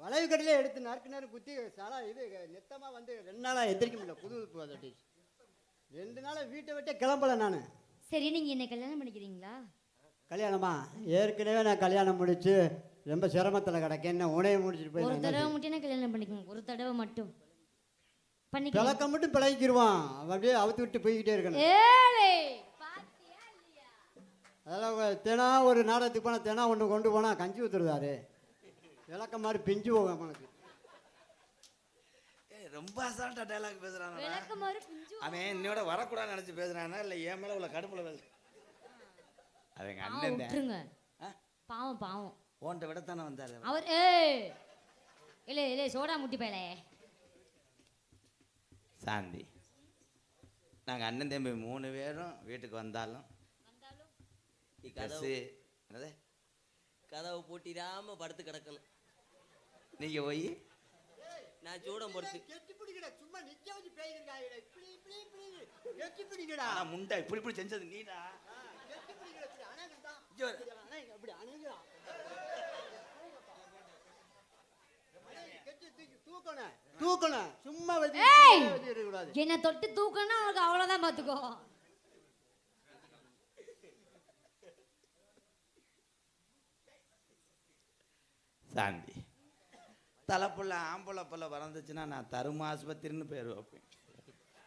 வளைவு கடையிலே எடுத்து நறுக்கு குத்தி சலா இது நெத்தமாக வந்து 2 நாளாக எந்திரிக்க முடியல. புது அதட்டி 2 நாளாக வீட்டை விட்டே கிளம்பல நான். சரி, நீங்க என்ன கல்யாணம் பண்ணிக்கிறீங்களா? கல்யாணமா? ஏற்கனவே நான் கல்யாணம் முடிச்சு ரொம்ப சிரமத்தில் கிடக்கேன். என்ன உனையை முடிச்சுட்டு போய் ஒரு தடவை மட்டும் கல்யாணம் பண்ணிக்கோங்க, ஒரு தடவை மட்டும் பண்ணி பிளக்க மட்டும் பிழைக்கிடுவான். அப்படியே அவுத்து விட்டு போய்கிட்டே இருக்கணும். அதெல்லாம் தினம் ஒரு நாடகத்துக்கு போனால் தினம் ஒன்று கொண்டு போனால் கஞ்சி ஊற்றுருதாரு விளக்க மாதிரி பிஞ்சு போகும் அவனுக்கு. ரொம்ப அசால்ட்டா டைலாக் பேசுறான் அவன். என்னோட வரக்கூடாதுன்னு நினைச்சு பேசுறானா இல்லை என் மேல உள்ள கடுப்புல பேச? அவங்க அண்ணன் விட்டுருங்க, பாவம் பாவம். ஓன்ட்ட விடத்தானே வந்தாரு அவர். இல்லை இல்லை, சோடா முட்டி பயலே சாந்தி. நாங்கள் அண்ணன் தம்பி 3 பேரும் வீட்டுக்கு வந்தாலும் கதவை பூட்டிடாம படுத்து கிடக்கணும். நீங்க போய் நான் சூடம் பொறுத்து முண்டை இப்படி இப்படி செஞ்சது நீடா. தூக்கணும் சும்மா என்ன தொட்டு தூக்கணும் அவனுக்கு அவ்வளவுதான் பாத்துக்கோ. சாந்தி, தலைப்புள்ள ஆம்பளை புள்ள பிறந்துச்சுன்னா நான் தரும ஆஸ்பத்திரின்னு பேர் வைப்பேன்.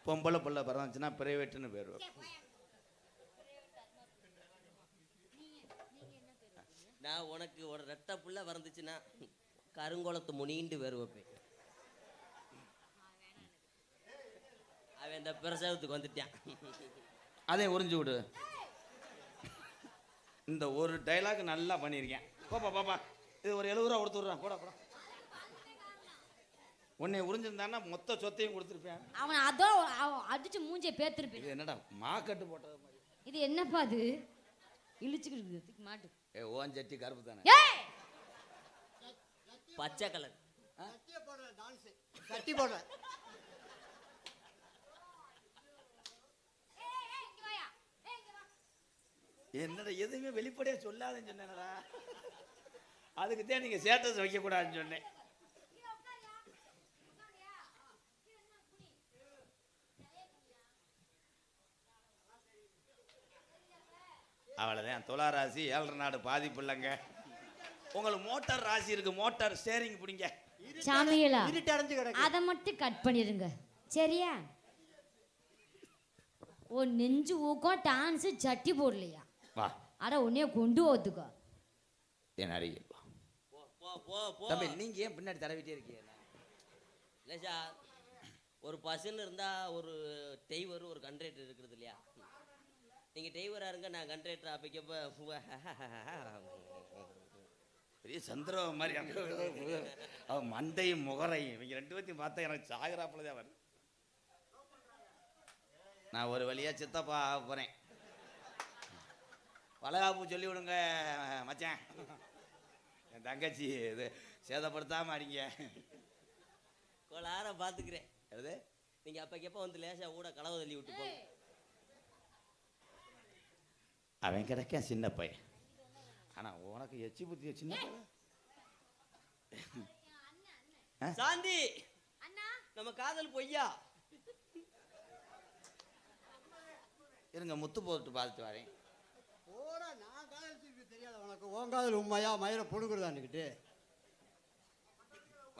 பொம்பளை புள்ள பிறந்துச்சுன்னா பிரைவேட்டுன்னு பேர் வைப்பேன். நான் உனக்கு ஒரு ரெட்டை புள்ள பிறந்துச்சுன்னா கருங்குளத்து முனிண்டு பேர் வைப்பேன். அவன் இந்த பிரசவத்துக்கு வந்துட்டான். அதை உறிஞ்சு விடு. இந்த ஒரு டைலாக் நல்லா பண்ணியிருக்கேன். பாப்பா பாப்பா, இது ஒரு 70 ரூபா கொடுத்துட்றான். போடா போடா. உன்னை உறிஞ்சிருந்தான்னா மொத்த சொத்தையும் கொடுத்துருப்பேன். அவன் அதோ அடிச்சு மூஞ்சியை பேத்திருப்பேன். இது என்னடா மாக்கட்டு போட்டது மாதிரி. இது என்னப்பா அது இழுச்சுக்கிட்டு மாட்டு? ஓன் சட்டி கருப்பு தானே, பச்சை கலர் சட்டி போடுற. என்னடா எதுவுமே வெளிப்படையா சொல்லாதுன்னு சொன்னேன்டா. அதுக்கு தான் நீங்க ஸ்டேட்டஸ் வைக்க கூடாதுன்னு சொன்னேன். அவ்வளோதான். துலா ராசி 7 நாடு பாதிப்பு இல்லைங்க. உங்களுக்கு மோட்டார் ராசி இருக்கு, மோட்டார் ஸ்டேரிங் பிடிங்க. சாமிகளா, இருட்டடைஞ்சு கிடக்கு. அதை மட்டும் கட் பண்ணிடுங்க சரியா? ஓ நெஞ்சு ஊக்கம் டான்ஸ் சட்டி போடலையா? வா அட உன்னைய கொண்டு ஓத்துக்கோ. என் அருகில் வா. தம்பி நீங்க ஏன் பின்னாடி தடவிட்டே இருக்கீங்க? இல்லை சார், ஒரு பஸ்ஸுன்னு இருந்தால் ஒரு டெய்வர் ஒரு கண்ட்ரேட்டர் இருக்கிறது இல்லையா? நீங்கள் டெய்வராக இருங்க, நான் கண்ட்ரேட்டர் அப்பக்கப்போ பெரிய சந்திரவ மாதிரி அவன் மண்டையும் முகரையும் இவங்க 2 பேர்த்தையும் பார்த்தா எனக்கு சாகராப்புல தான் வருது. நான் ஒரு வழியாக சித்தப்பா ஆக போகிறேன். வளகாப்பு சொல்லி விடுங்க மச்சான். என் தங்கச்சி இது சேதப்படுத்தாமல் அடிங்க. கோளார பார்த்துக்கிறேன். எது நீங்கள் அப்பக்கப்போ வந்து லேசாக கூட களவு தள்ளி விட்டு போங்க. அவன் கிடைக்க சின்ன பையன், ஆனா உனக்கு எச்சி புத்திய சின்ன சாந்தி அண்ணா நம்ம காதல் பொய்யா? இருங்க முத்து போட்டு பார்த்துட்டு வரேன். போடா, நான் காதலிச்சிருக்கு தெரியாத உனக்கு? உன் காதல் உண்மையா மயிரை பொடுங்குறதான்னுக்கிட்டு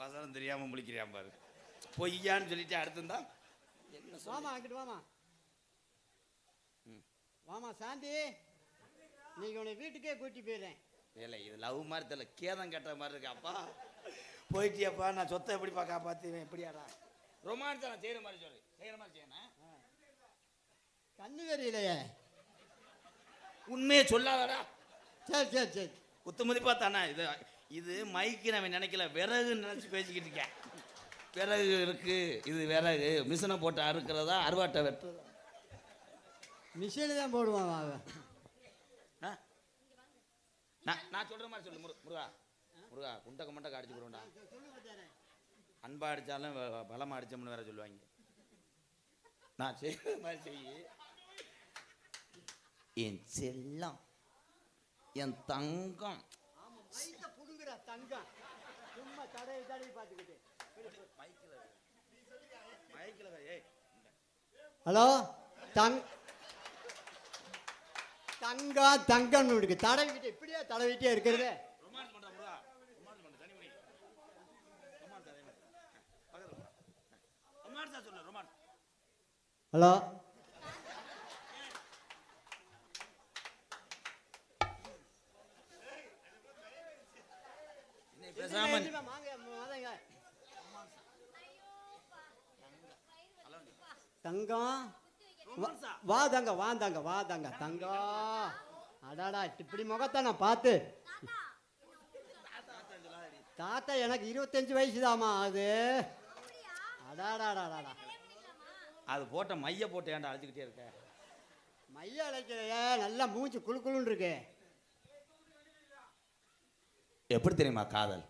வசனம் தெரியாம முழிக்கிறியான் பாரு. பொய்யான்னு சொல்லிட்டு அடுத்துந்தா என்ன வாமா அங்கிட்டு வாமா. வாமா சாந்தி, நீங்க உன்னை வீட்டுக்கே கூட்டி போயிடுறேன். இல்லை இது லவ் மாதிரி தெரியல, கேதம் கட்டுற மாதிரி இருக்கு. அப்பா போயிட்டியாப்பா, நான் சொத்தை எப்படிப்பா காப்பாற்றுவேன், எப்படியாடா ரொமான்ஸ் நான் செய்கிற மாதிரி சொல்லு, செய்கிற மாதிரி செய்யணும். கண்ணு தெரியலையே. உண்மையை சொல்லாதடா. சரி சரி சரி, குத்து மதிப்பா தானே இது. இது மைக்கு நம்ம நினைக்கல, விறகுன்னு நினச்சி பேசிக்கிட்டு இருக்கேன். விறகு இருக்கு, இது விறகு மிஷினை போட்டு அறுக்கிறதா அறுவாட்டை வெட்டுறதா? மிஷினு தான் போடுவான் அவன். நான் சொல்கிற மாதிரி சொல்லு. முருகா முருகா குண்டக்க மண்டக்க அடிச்சு போடுவோம்டா. அன்பா அடித்தாலும் பலமாக அடித்தோம்னு வேற சொல்லுவாங்க. நான் செய்கிற மாதிரி செய்யி. என் செல்லம், என் தங்கம். தங்கம் சும்மா தடவி தடவி பார்த்துக்கிட்டு. ஹலோ தங்கம் தங்கம்னு இருக்கு. தடவிக்கிட்டு இப்படியே தடவிட்டே இருக்கிறது. ஹலோ தங்கம் வா தங்க வா தங்க வா தங்க தங்கம். அடாடா, இப்படி முகத்தை நான் பார்த்து. தாத்தா எனக்கு 25 வயசுதாம்மா அது. அடாடாடாடா, அது போட்ட மைய போட்டு ஏன்டா அழைச்சிக்கிட்டே இருக்க? மைய அழைக்கிறைய, நல்லா மூச்சு குழு குழுன்னு இருக்கு. எப்படி தெரியுமா காதல்?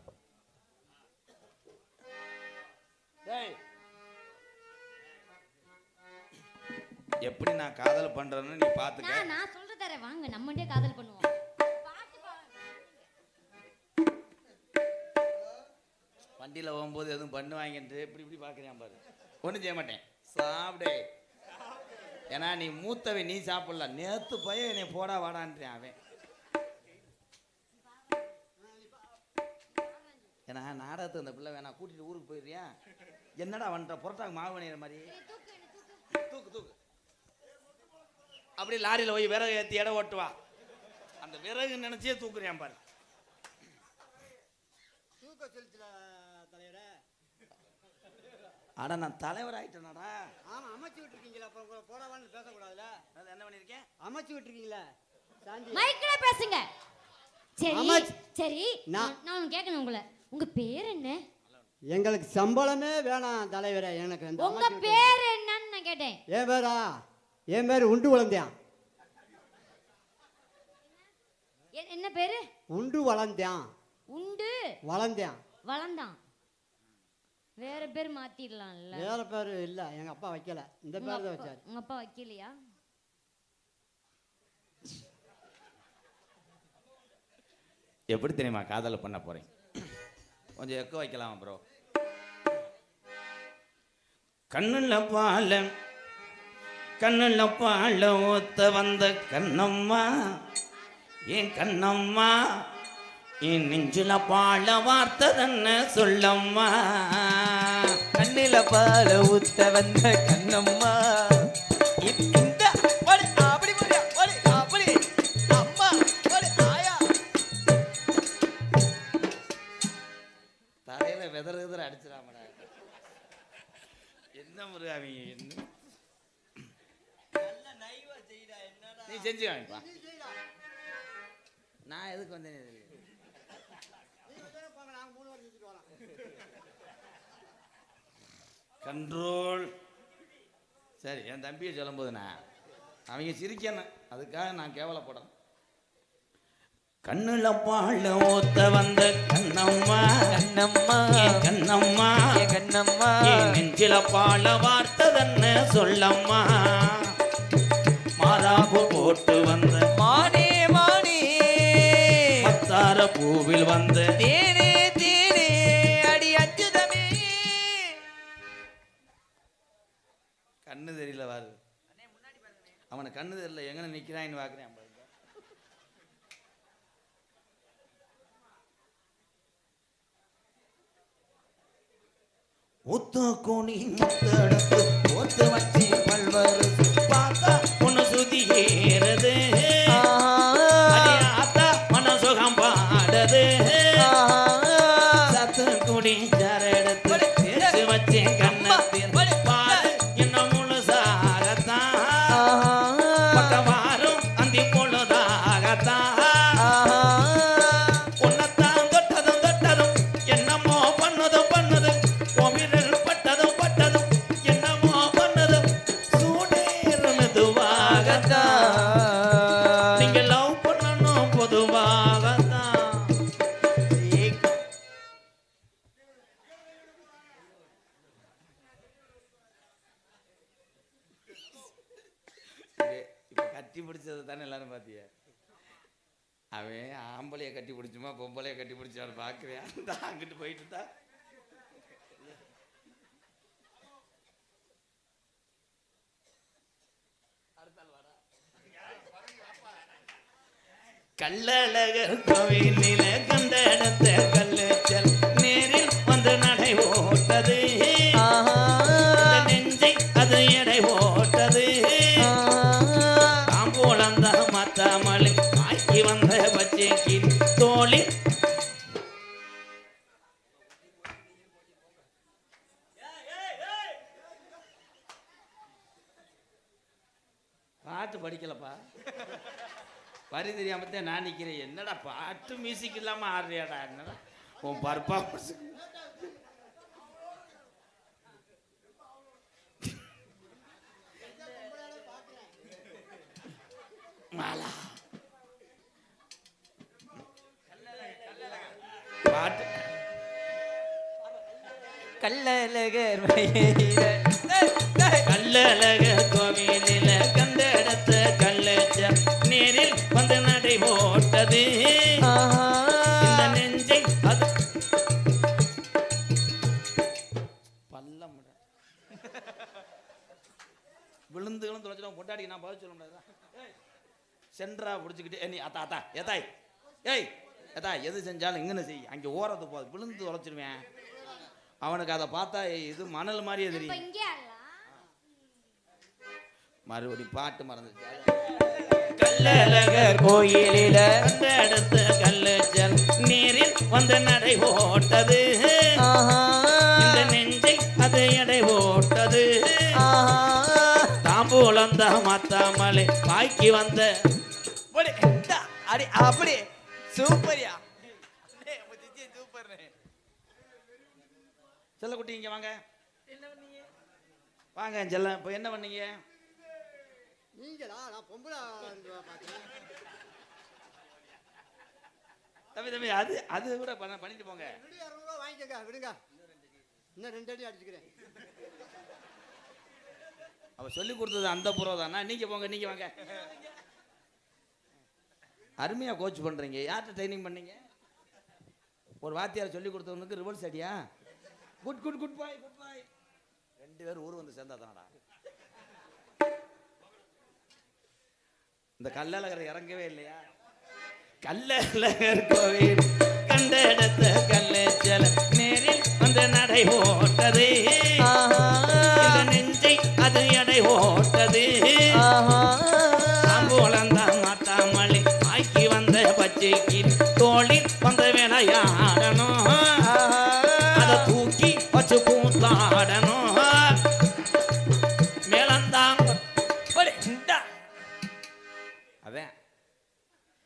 எப்படி நான் காதல் பண்றேன்னு நீ பாத்துக்க. நான் சொல்ற தரேன், வாங்க நம்மண்டே காதல் பண்ணுவோம். வண்டியில போகும்போது எதுவும் பண்ணுவாங்கன்ட்டு இப்படி இப்படி பாக்குறேன் பாரு. ஒன்றும் செய்ய மாட்டேன், சாப்பிடு. ஏன்னா நீ மூத்தவை, நீ சாப்பிடல. நேத்து போய் என்னை போடா வாடான்றேன் அவன். ஏன்னா நாடகத்துக்கு அந்த பிள்ளை வேணா கூட்டிட்டு ஊருக்கு போயிடுறியா? என்னடா வந்துட்ட புரோட்டாக்கு மாவு பண்ணிடுற மாதிரி. தூக்கு தூக்கு. அப்படி லாரியில் போய் விறகு ஏற்றி இடம் ஓட்டுவா. அந்த விறகு நினைச்சே தூக்குறியான் பாரு. தூக்க சொல்லிச்சுடா தலைவரே. ஆனா நான் தலைவர் ஆயிட்டேனாடா. ஆமா, அமைச்சு விட்டுருக்கீங்களா? அப்புறம் போடவான்னு பேசக்கூடாதுல. அது என்ன பண்ணிருக்கேன்? அமைச்சு விட்டுருக்கீங்களா சாந்தி? மைக்ல பேசுங்க. சரி அம்மாச்சி. சரி, நான் நான் கேட்கணும் உங்களை, உங்க பேர் என்ன? எங்களுக்கு சம்பளமே வேணாம் தலைவரே. எனக்கு இந்த உங்க பேர் என்னன்னு நான் கேட்டேன். என் பேரா? என் பேர் உண்டு வளர்ந்தேன். என்ன பேரு? உண்டு வளர்ந்தேன். உண்டு வளர்ந்தேன். வளர்ந்தான். வேற பேர் மாத்திடலாம்ல. வேற பேர் இல்ல, எங்க அப்பா வைக்கல. இந்த பேர் தான் வச்சாரு. உங்க அப்பா வைக்கலையா? எப்படி தெரியுமா காதலை பண்ண போறேன்? கொஞ்சம் எக்க வைக்கலாம் ப்ரோ. கண்ணுல பால ஊத்த வந்த கண்ணம்மா, என் கண்ணம்மா, என் நெஞ்சுல பால வார்த்ததன்ன சொல்லம்மா. கண்ணில பால ஊத்த வந்த கண்ணம்மா, இந்த அப்படி அப்படி அம்மா ஆயா. தலையில வெதற அடிச்சிடாமடா. என்ன முருகா அவங்க என்ன நீ செஞ்சு காமிப்பா. நான் எதுக்கு வந்தேன்? கண்ட்ரோல். சரி, என் தம்பியை சொல்லும் போதுண்ணா அவங்க சிரிக்கணும், அதுக்காக நான் கேவலப்படணும். கண்ணுல பால ஊத்த வந்த கண்ணம்மா, கண்ணம்மா, கண்ணம்மா, கண்ணம்மா, நெஞ்சில பால வார்த்ததன்ன சொல்லம்மா. மாறாப்பு போட்டு வந்த மானே மானே பூவில் வந்து தேனே தேனே அடி அச்சுதமே. கண்ணு தெரியல வாரு அவனுக்கு கண்ணு தெரியல எங்க நிக்கிறான்னு பாக்குறேன். ஒத்த கோணி முத்தெடுத்து ஒத்து வச்சு பல்வரு பார்த்தா பொண்ணு சுத்தி ஏறுது அடியாத்தா மன சுகம் பாடுது சத்து குடி ஜரெடுத்து தேச்சு வச்சு கண்ணத்தில் பாரு இன்னும் முழுசாகத்தான் பக்கம் வாரும் அந்தி பொழுதாகத்தான் உன்னத்தான் தொட்டதும் தொட்டதும் என்னமோ பண்ணதும் பண்ணதும் கோவிலில் பட்டதும் பட்டதும் என்னமோ பண்ணதும் சூடேறுனதுவாகத்தான் நீங்க லவ் பண்ணணும் பொதுவாகத்தான். இப்ப கட்டி பிடிச்சது தானே எல்லாரும் பாத்திய. அவன் ஆம்பளைய கட்டி பிடிச்சுமா பொம்பளைய கட்டி பிடிச்சான்னு பாக்குறியா அங்கிட்டு போயிட்டு தான் கள்ளழகர் கோவிலில கண்ட இடத்த கல்லுச்சல் நேரில் வந்து நடை ஓட்டது நெஞ்சை அது எடை ஓட்டது காம்போலந்த மத்தமலை ஆக்கி வந்த பச்சைக்கு தோழி பாட்டு படிக்கலப்பா வரி தெரியாமத்தான் நான் நிற்கிறேன். என்னடா பாட்டு மியூசிக் இல்லாமல் ஆடுறியாடா என்னடா உன் பர்ஃபார்மன்ஸ். மாலா பாட்டு கள்ளழகர் வயலில கள்ளழகர் கோவிலில கண்ட இடத்த கல்லுச்ச நேரில் வந்து நடை போட்டது இந்த நெஞ்சை அது பல்லம் விழுந்துகளும் தொலைச்சிடும் பொட்டாடி நான் பதில் சொல்ல முடியாது. சென்றா பிடிச்சிக்கிட்டு நீ அத்தா அத்தா ஏதாய் ஏய் ஏதா எது செஞ்சாலும் இங்கன்னு செய் அங்கே ஓரத்து போகுது விழுந்து தொலைச்சிருவேன். அவனுக்கு அதை பார்த்தா இது மணல் மாதிரியே தெரியும். மறுபடி பாட்டு மறந்துச்சு. கள்ளழகர் கோயிலில அந்த இடத்து கல்லுச்சல் நீரில் வந்து நடை போட்டது இந்த நெஞ்சை அது எடை போட்டது தாம்பூலந்த மத்தாமலை பாய்க்கு வந்த அடி அப்படி சூப்பர்யா சூப்பர். செல்லக்குட்டி இங்க வாங்க வாங்க செல்ல. இப்போ என்ன பண்ணீங்க? நீங்களா? நான் பொம்பளை பார்த்தேன். தம்பி தம்பி அது அது கூட பண்ணிட்டு போங்க. ரூபா வாங்கிக்கங்க விடுங்க. இன்னும் 2 அடி அடிச்சுக்கிறேன். அவ சொல்லி கொடுத்தது அந்த புறம் தானா? நீங்க போங்க நீங்க வாங்க. அருமையா கோச் பண்றீங்க. யார்கிட்ட ட்ரைனிங் பண்ணீங்க? ஒரு வாத்தியார் சொல்லி கொடுத்தவனுக்கு ரிவர்ஸ் அடியா? Good good good bye good பாய். 2 பேரும் ஊர் வந்து சேர்ந்தா தானடா. இந்த கள்ளழகர் இறங்கவே இல்லையா? கள்ளழகர் கோவில் கண்ட இடத்த கல்லுச்சல் நேரில் வந்து நடை ஓட்டது இந்த நெஞ்சை அது எடை ஓட்டது தாம்பூலந்த மாத்தாமலை ஆக்கி வந்த பச்சைக்கு தோழி வந்த விளையாடணும் அதை தூக்கி வச்சு கூத்தாடணும் மேலந்தாங்க. அதான்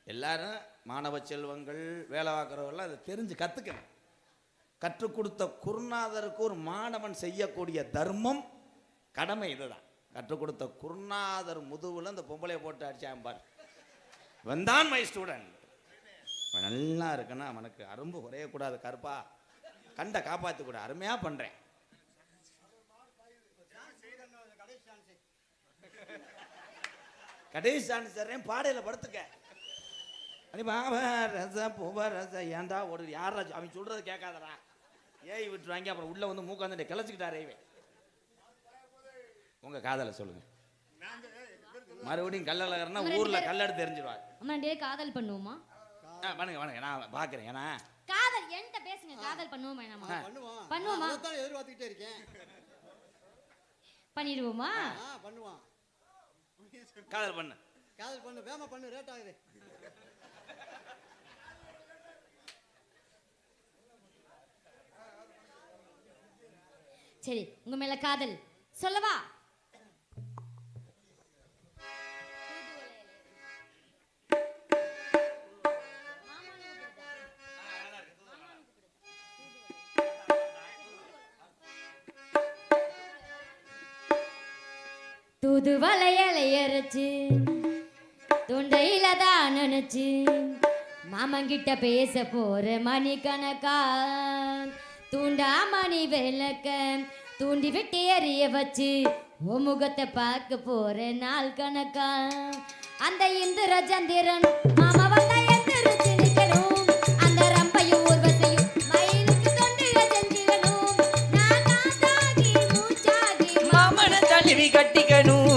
எல்லாரும் மாணவ செல்வங்கள் வேலை பார்க்குறவங்களாம் அதை தெரிஞ்சு கற்றுக்கணும். கற்றுக் கொடுத்த குருநாதருக்கு ஒரு மாணவன் செய்யக்கூடிய தர்மம் கடமை இதுதான். கற்றுக் கொடுத்த குருநாதர் முதுகுல இந்த பொம்பளையை போட்டு அடிச்சாம்பார். வந்தான் மை ஸ்டூடெண்ட். நல்லா இருக்குன்னா அவனுக்கு அரும்பு குறையக்கூடாது. கருப்பா கண்ட காப்பாற்ற கூட அருமையாக பண்ணுறேன். கடைசி சான்ஸ் தர்றேன். பாடையில் படுத்துக்க. அடி பாப ரச பூவ ரச ஏன்டா ஓடுது யாரா அவன் சொல்றது கேட்காதடா ஏய் விட்டுருவாங்க அப்புறம் உள்ள வந்து மூக்காந்துட்டு கிளச்சிக்கிட்டாரே இவன் உங்க காதலை சொல்லுங்க மறுபடியும் கல்லழகர்னா ஊர்ல கல்லெடுத்து தெரிஞ்சிருவாங்க அம்மா டே காதல் பண்ணுவோமா? பண்ணுங்க பண்ணுங்க நான் பாக்குறேன் ஏன்னா காதல் என்கிட்ட பேசுங்க. காதல் பண்ணுவோமா வேணாமா? பண்ணுவோமா? அதான் எதிர்பார்த்துக்கிட்டே இருக்கேன். பண்ணிடுவோமா? பண்ணுவான். காதல் பண்ணு காதல் பண்ணு, வேமா பண்ணு, ரேட் ஆகுது. சரி, உங்க மேல காதல் சொல்லவா? தூது வளையலையரைச்சு தொண்டையில தான் நினைச்சு மாமங்கிட்ட பேச போற மணிக்கணக்கா தூண்டா மணி விளக்க தூண்டி விட்டு எறிய வச்சு ஓ முகத்தை பார்க்க போற நாள் கணக்கா அந்த இந்திர சந்திரன் மாமா வந்தா எந்திரிச்சு நிக்கணும் அந்த ரம்பையும் ஊர்வசையும் மயிலுக்கு தொண்டில செஞ்சிடணும் நான் காத்தாகி மூச்சாகி மாமன தழுவி கட்டிக்கணும்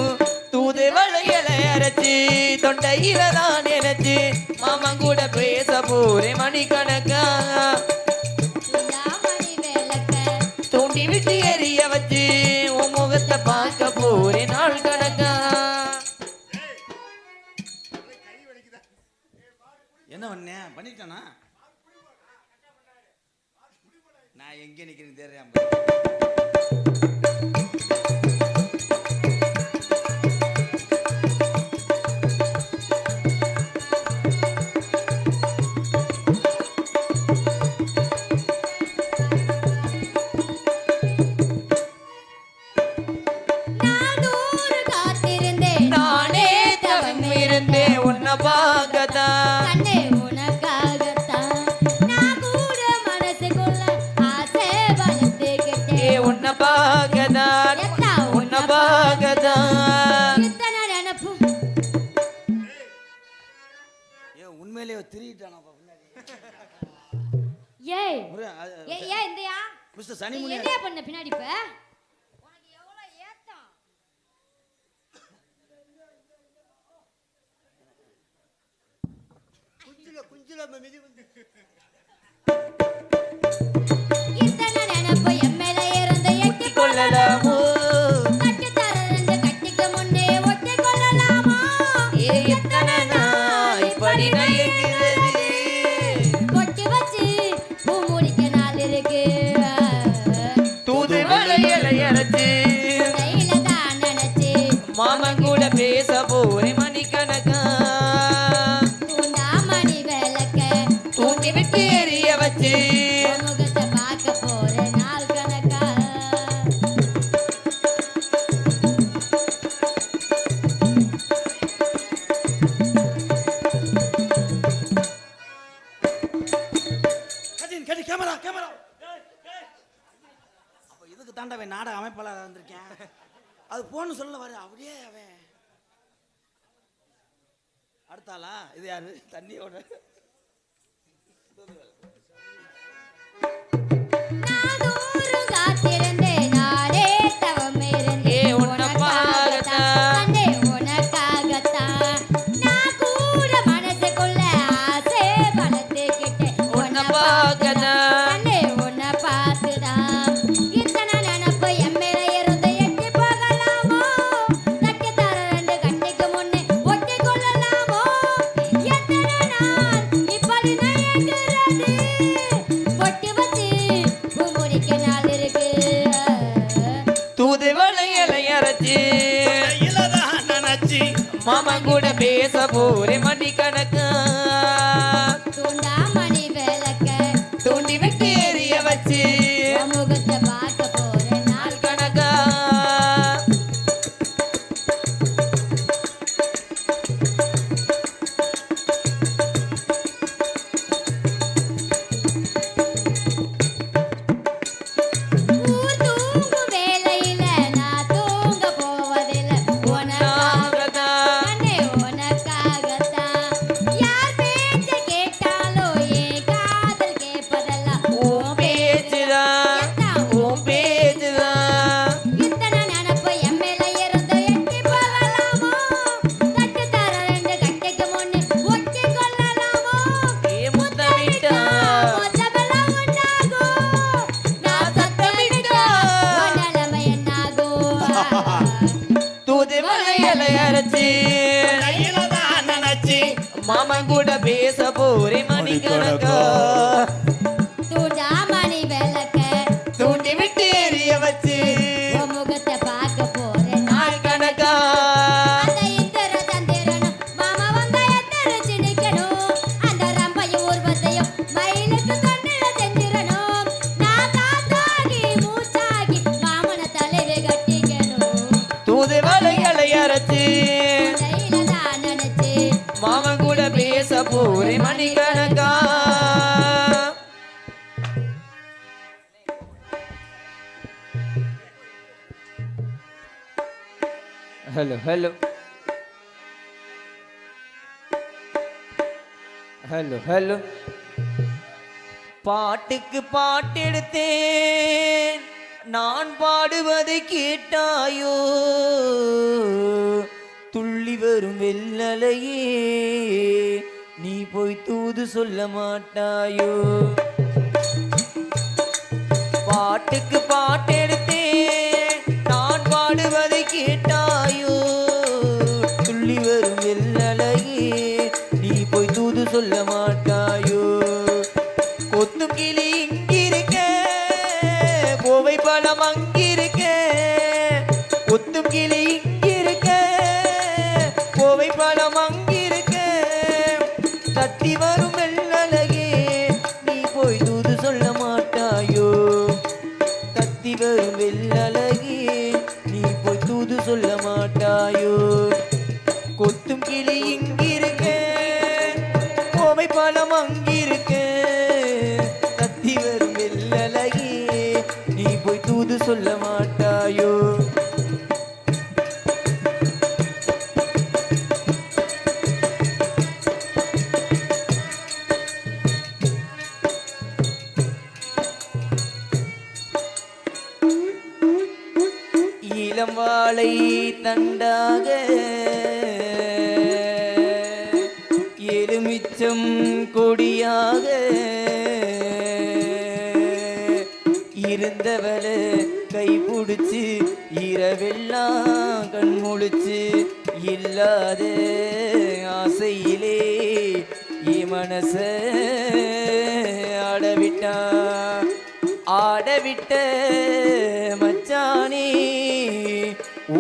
தூது வளையலை அரைச்சு தொண்டையில தான் நினைச்சு மாமன் கூட பேச போறேன் மணிக்கணக்கா தூண்டா மணி விளக்க தூண்டி விட்டு எறிய வச்சு உன் முகத்தை பார்க்க போறேன் நாள் கணக்கா. என்ன பண்ணேன் பண்ணிட்டானா நான் எங்கே நிக்கிறேன்னு தெரியாம நானூறு காத்திருந்தேன் நானே தவம் இருந்தேன் உன்னை பார்க்கத்தான் கண்ணே உனக்காகத்தான் நான் கூட மனசுக்குள்ள ஆசை வளர்த்துக்கிட்டேன் உன்னை பார்க்கத்தான் உன்னை பார்க்கத்தான். இத்தனை நினைப்பு உண்மையிலேயே திருட்டானா ஏய் ஏய் இந்தியா மிஸ்டர் சனிமுனி என்ன பண்ண பின்னாடி இப்ப உனக்கு எவ்வளவு ஏத்தம் குஞ்சில மிதி வந்து இத்தனை நினைப்பு என் மேல இருந்து எட்டி கொள்ளலாமோ கட்டி தரந்து கட்டிக்க முன்னே ஒட்டி கொள்ளலாமா எத்தனை நாள் இப்படி நயக்கிறது கொட்டி வச்சு பூ முடிக்க நாள் இருக்கு தூது வளையலை அரைச்சு கையில தான் நினைச்சு மாமன் கூட பேச போறேன் மணிக்கணக்கா தூண்டா மணி விளக்க தூண்டி விட்டு எறிய வச்சு உன் முகத்தை பார்க்க போற நாள் கணக்கா கட்டி கேமரா கேமரா அப்ப இதுக்கு தாண்டவன் நாடக அமைப்பாளர் வந்திருக்கேன் அது போன்னு சொல்ல வர அப்படியே அவன் அடுத்தாளா இது யாரு தண்ணியோட நானூறு காத்திருந்தேன் நானே தவம் இருந்தேன் உன்னை பார்க்கத்தான். கண்ணே உனக்காகத்தான் நான் கூட மனசுக்குள்ள ஆசை வளர்த்துக்கிட்டேன் உன்னை பார்க்கத்தான். கண்ணே உன்னை பார்த்துதான் இத்தனை நினப்பு என் மேல இருந்து எட்டி போகலாமோ தட்டி தர ரெண்டு கண்ணிக்கு முன்னே ஒட்டி கொள்ளலாமோ எத்தனை நாள் இப்படி நயக்கிறது பொட்டி வச்சு பூ முடிக்க நாள் இருக்கு தூது வளையலை அரைச்சு இலதான் நினைச்சி மாமன் கூட பேச போறேன் மணிக்கணக்கா தூண்டா மணி விளக்க தூண்டி விட்டு எறிய வச்சு உன் முகத்தை பார்க்க போறேன் நாள் நாள் கணக்கா ஊர் தூங்கும் வேளையில நான் தூங்க போவதில்லை உனக்காக உனக்காகத்தான். கண்ணே உனக்காகத்தான் பேச போறே மணிக்கணக்கா தூண்டாமணி விளக்க தூண்டி விட்டு எரிய வச்சு உன் முகத்தை பார்க்க போறேன் நாள் கணக்கா அந்த இந்திர சந்திரனும் மாமா வந்தா எந்திரிச்சு நிக்கணும். அந்த ரம்பையும் உருவத்தையும் மயிலுக்கு கண்ணுல செஞ்சிரணும். நான் காத்தாகி மூச்சாகி மாமன தலைவை கட்டிக்கணும். தூது வலைகளை அரைச்சு கையில தான் நினைச்சு மாமன் கூட பேச போறே மணிக்கணக்கா ஹலோ ஹலோ ஹலோ ஹலோ பாட்டுக்கு பாட்டெடுத்தேன் நான் பாடுவதை கேட்டாயோ துள்ளி வரும் வெள்ளலையே நீ போய் தூது சொல்ல மாட்டாயோ பாட்டுக்கு பாட்டெடுத்தேன் நான் பாடுவதை கேட்டாயோ துள்ளி வரும் வெள்ளலையே நீ போய் தூது சொல்ல மாட்டாயோ கொத்தும் கிளி இங்கிருக்க கோவை பழம் அங்கிருக்க கொத்தும் கிளி இங்கிருக்க கோவை பழம் அங்கிருக்க தத்தி வரும் வெள்ளலையே நீ போய் தூது சொல்ல மாட்டாயோ தத்தி வரும் வெள்ளலையே நீ போய் தூது சொல்ல மாட்டாயோ கொத்தும் கிளி இங்கிருக்க கோவை பழம் அங்கிருக்க தத்தி வரும் வெள்ளலையே நீ போய் தூது சொல்ல மாட்டாயோ இளம் வாழை தண்டாக எலுமிச்சம் கொடியாக இருந்தவள கை பிடிச்சு இரவெல்லாம் கண் முழிச்சு இல்லாத ஆசையிலே மனச ஆடவிட்டா ஆடவிட்ட மச்சானே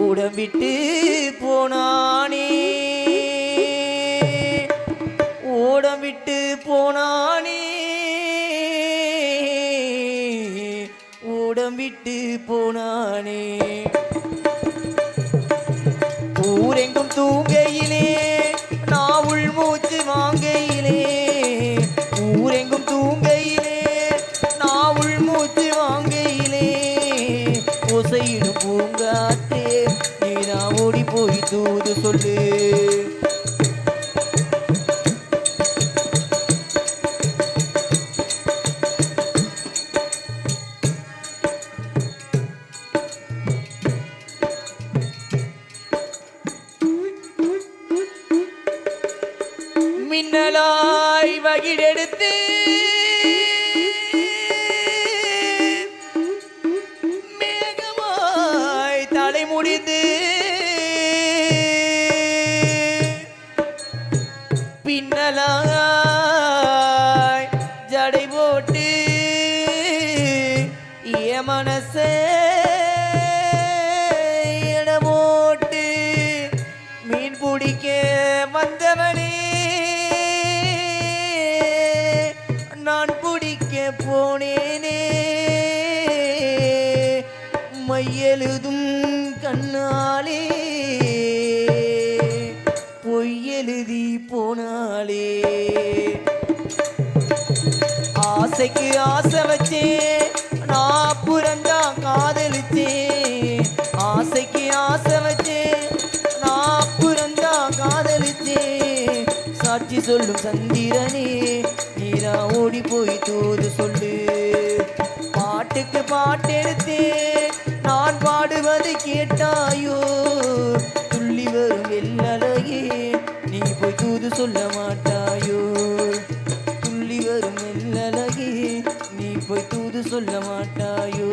ஊடம் விட்டு போனானே ஓடம் விட்டு போனானே ஓடம் விட்டு போனானே ஊரெங்கும் தூங்கையிலே நான் உள் மூச்சு வாங்கையிலே ஊரெங்கும் தூங்கையிலே நான் உள் மூச்சு வாங்கையிலே ஓசையிடும் பூங்காற்றே நீ நான் ஓடி போய் தூது சொல்லு மின்னலாய் வகிடெடுத்து மேகமாய் தலை முடிந்து பின்னலாய் ஜடை போட்டு என் மனசே இடமோட்டு மீன் பிடிக்க வந்தவனே நான் பிடிக்க போனேனே மையெழுதும் கண்ணாலே பொய்யெழுதி போனாலே ஆசைக்கு ஆசை வச்சே நான் புறந்தா காதலிச்சே ஆசைக்கு ஆசை வச்சே நான் புறந்தா காதலிச்சே சாட்சி சொல்லும் சந்திரனே நீரா ஓடி போய் தூது சொல்லு பாட்டுக்கு பாட்டெடுத்தே நான் பாடுவதை கேட்டாயோ துள்ளி வரும் வெள்ளலையே நீ போய் தூது சொல்ல மாட்டாயோ துள்ளி வரும் வெள்ளலையே நீ போய் தூது சொல்ல மாட்டாயோ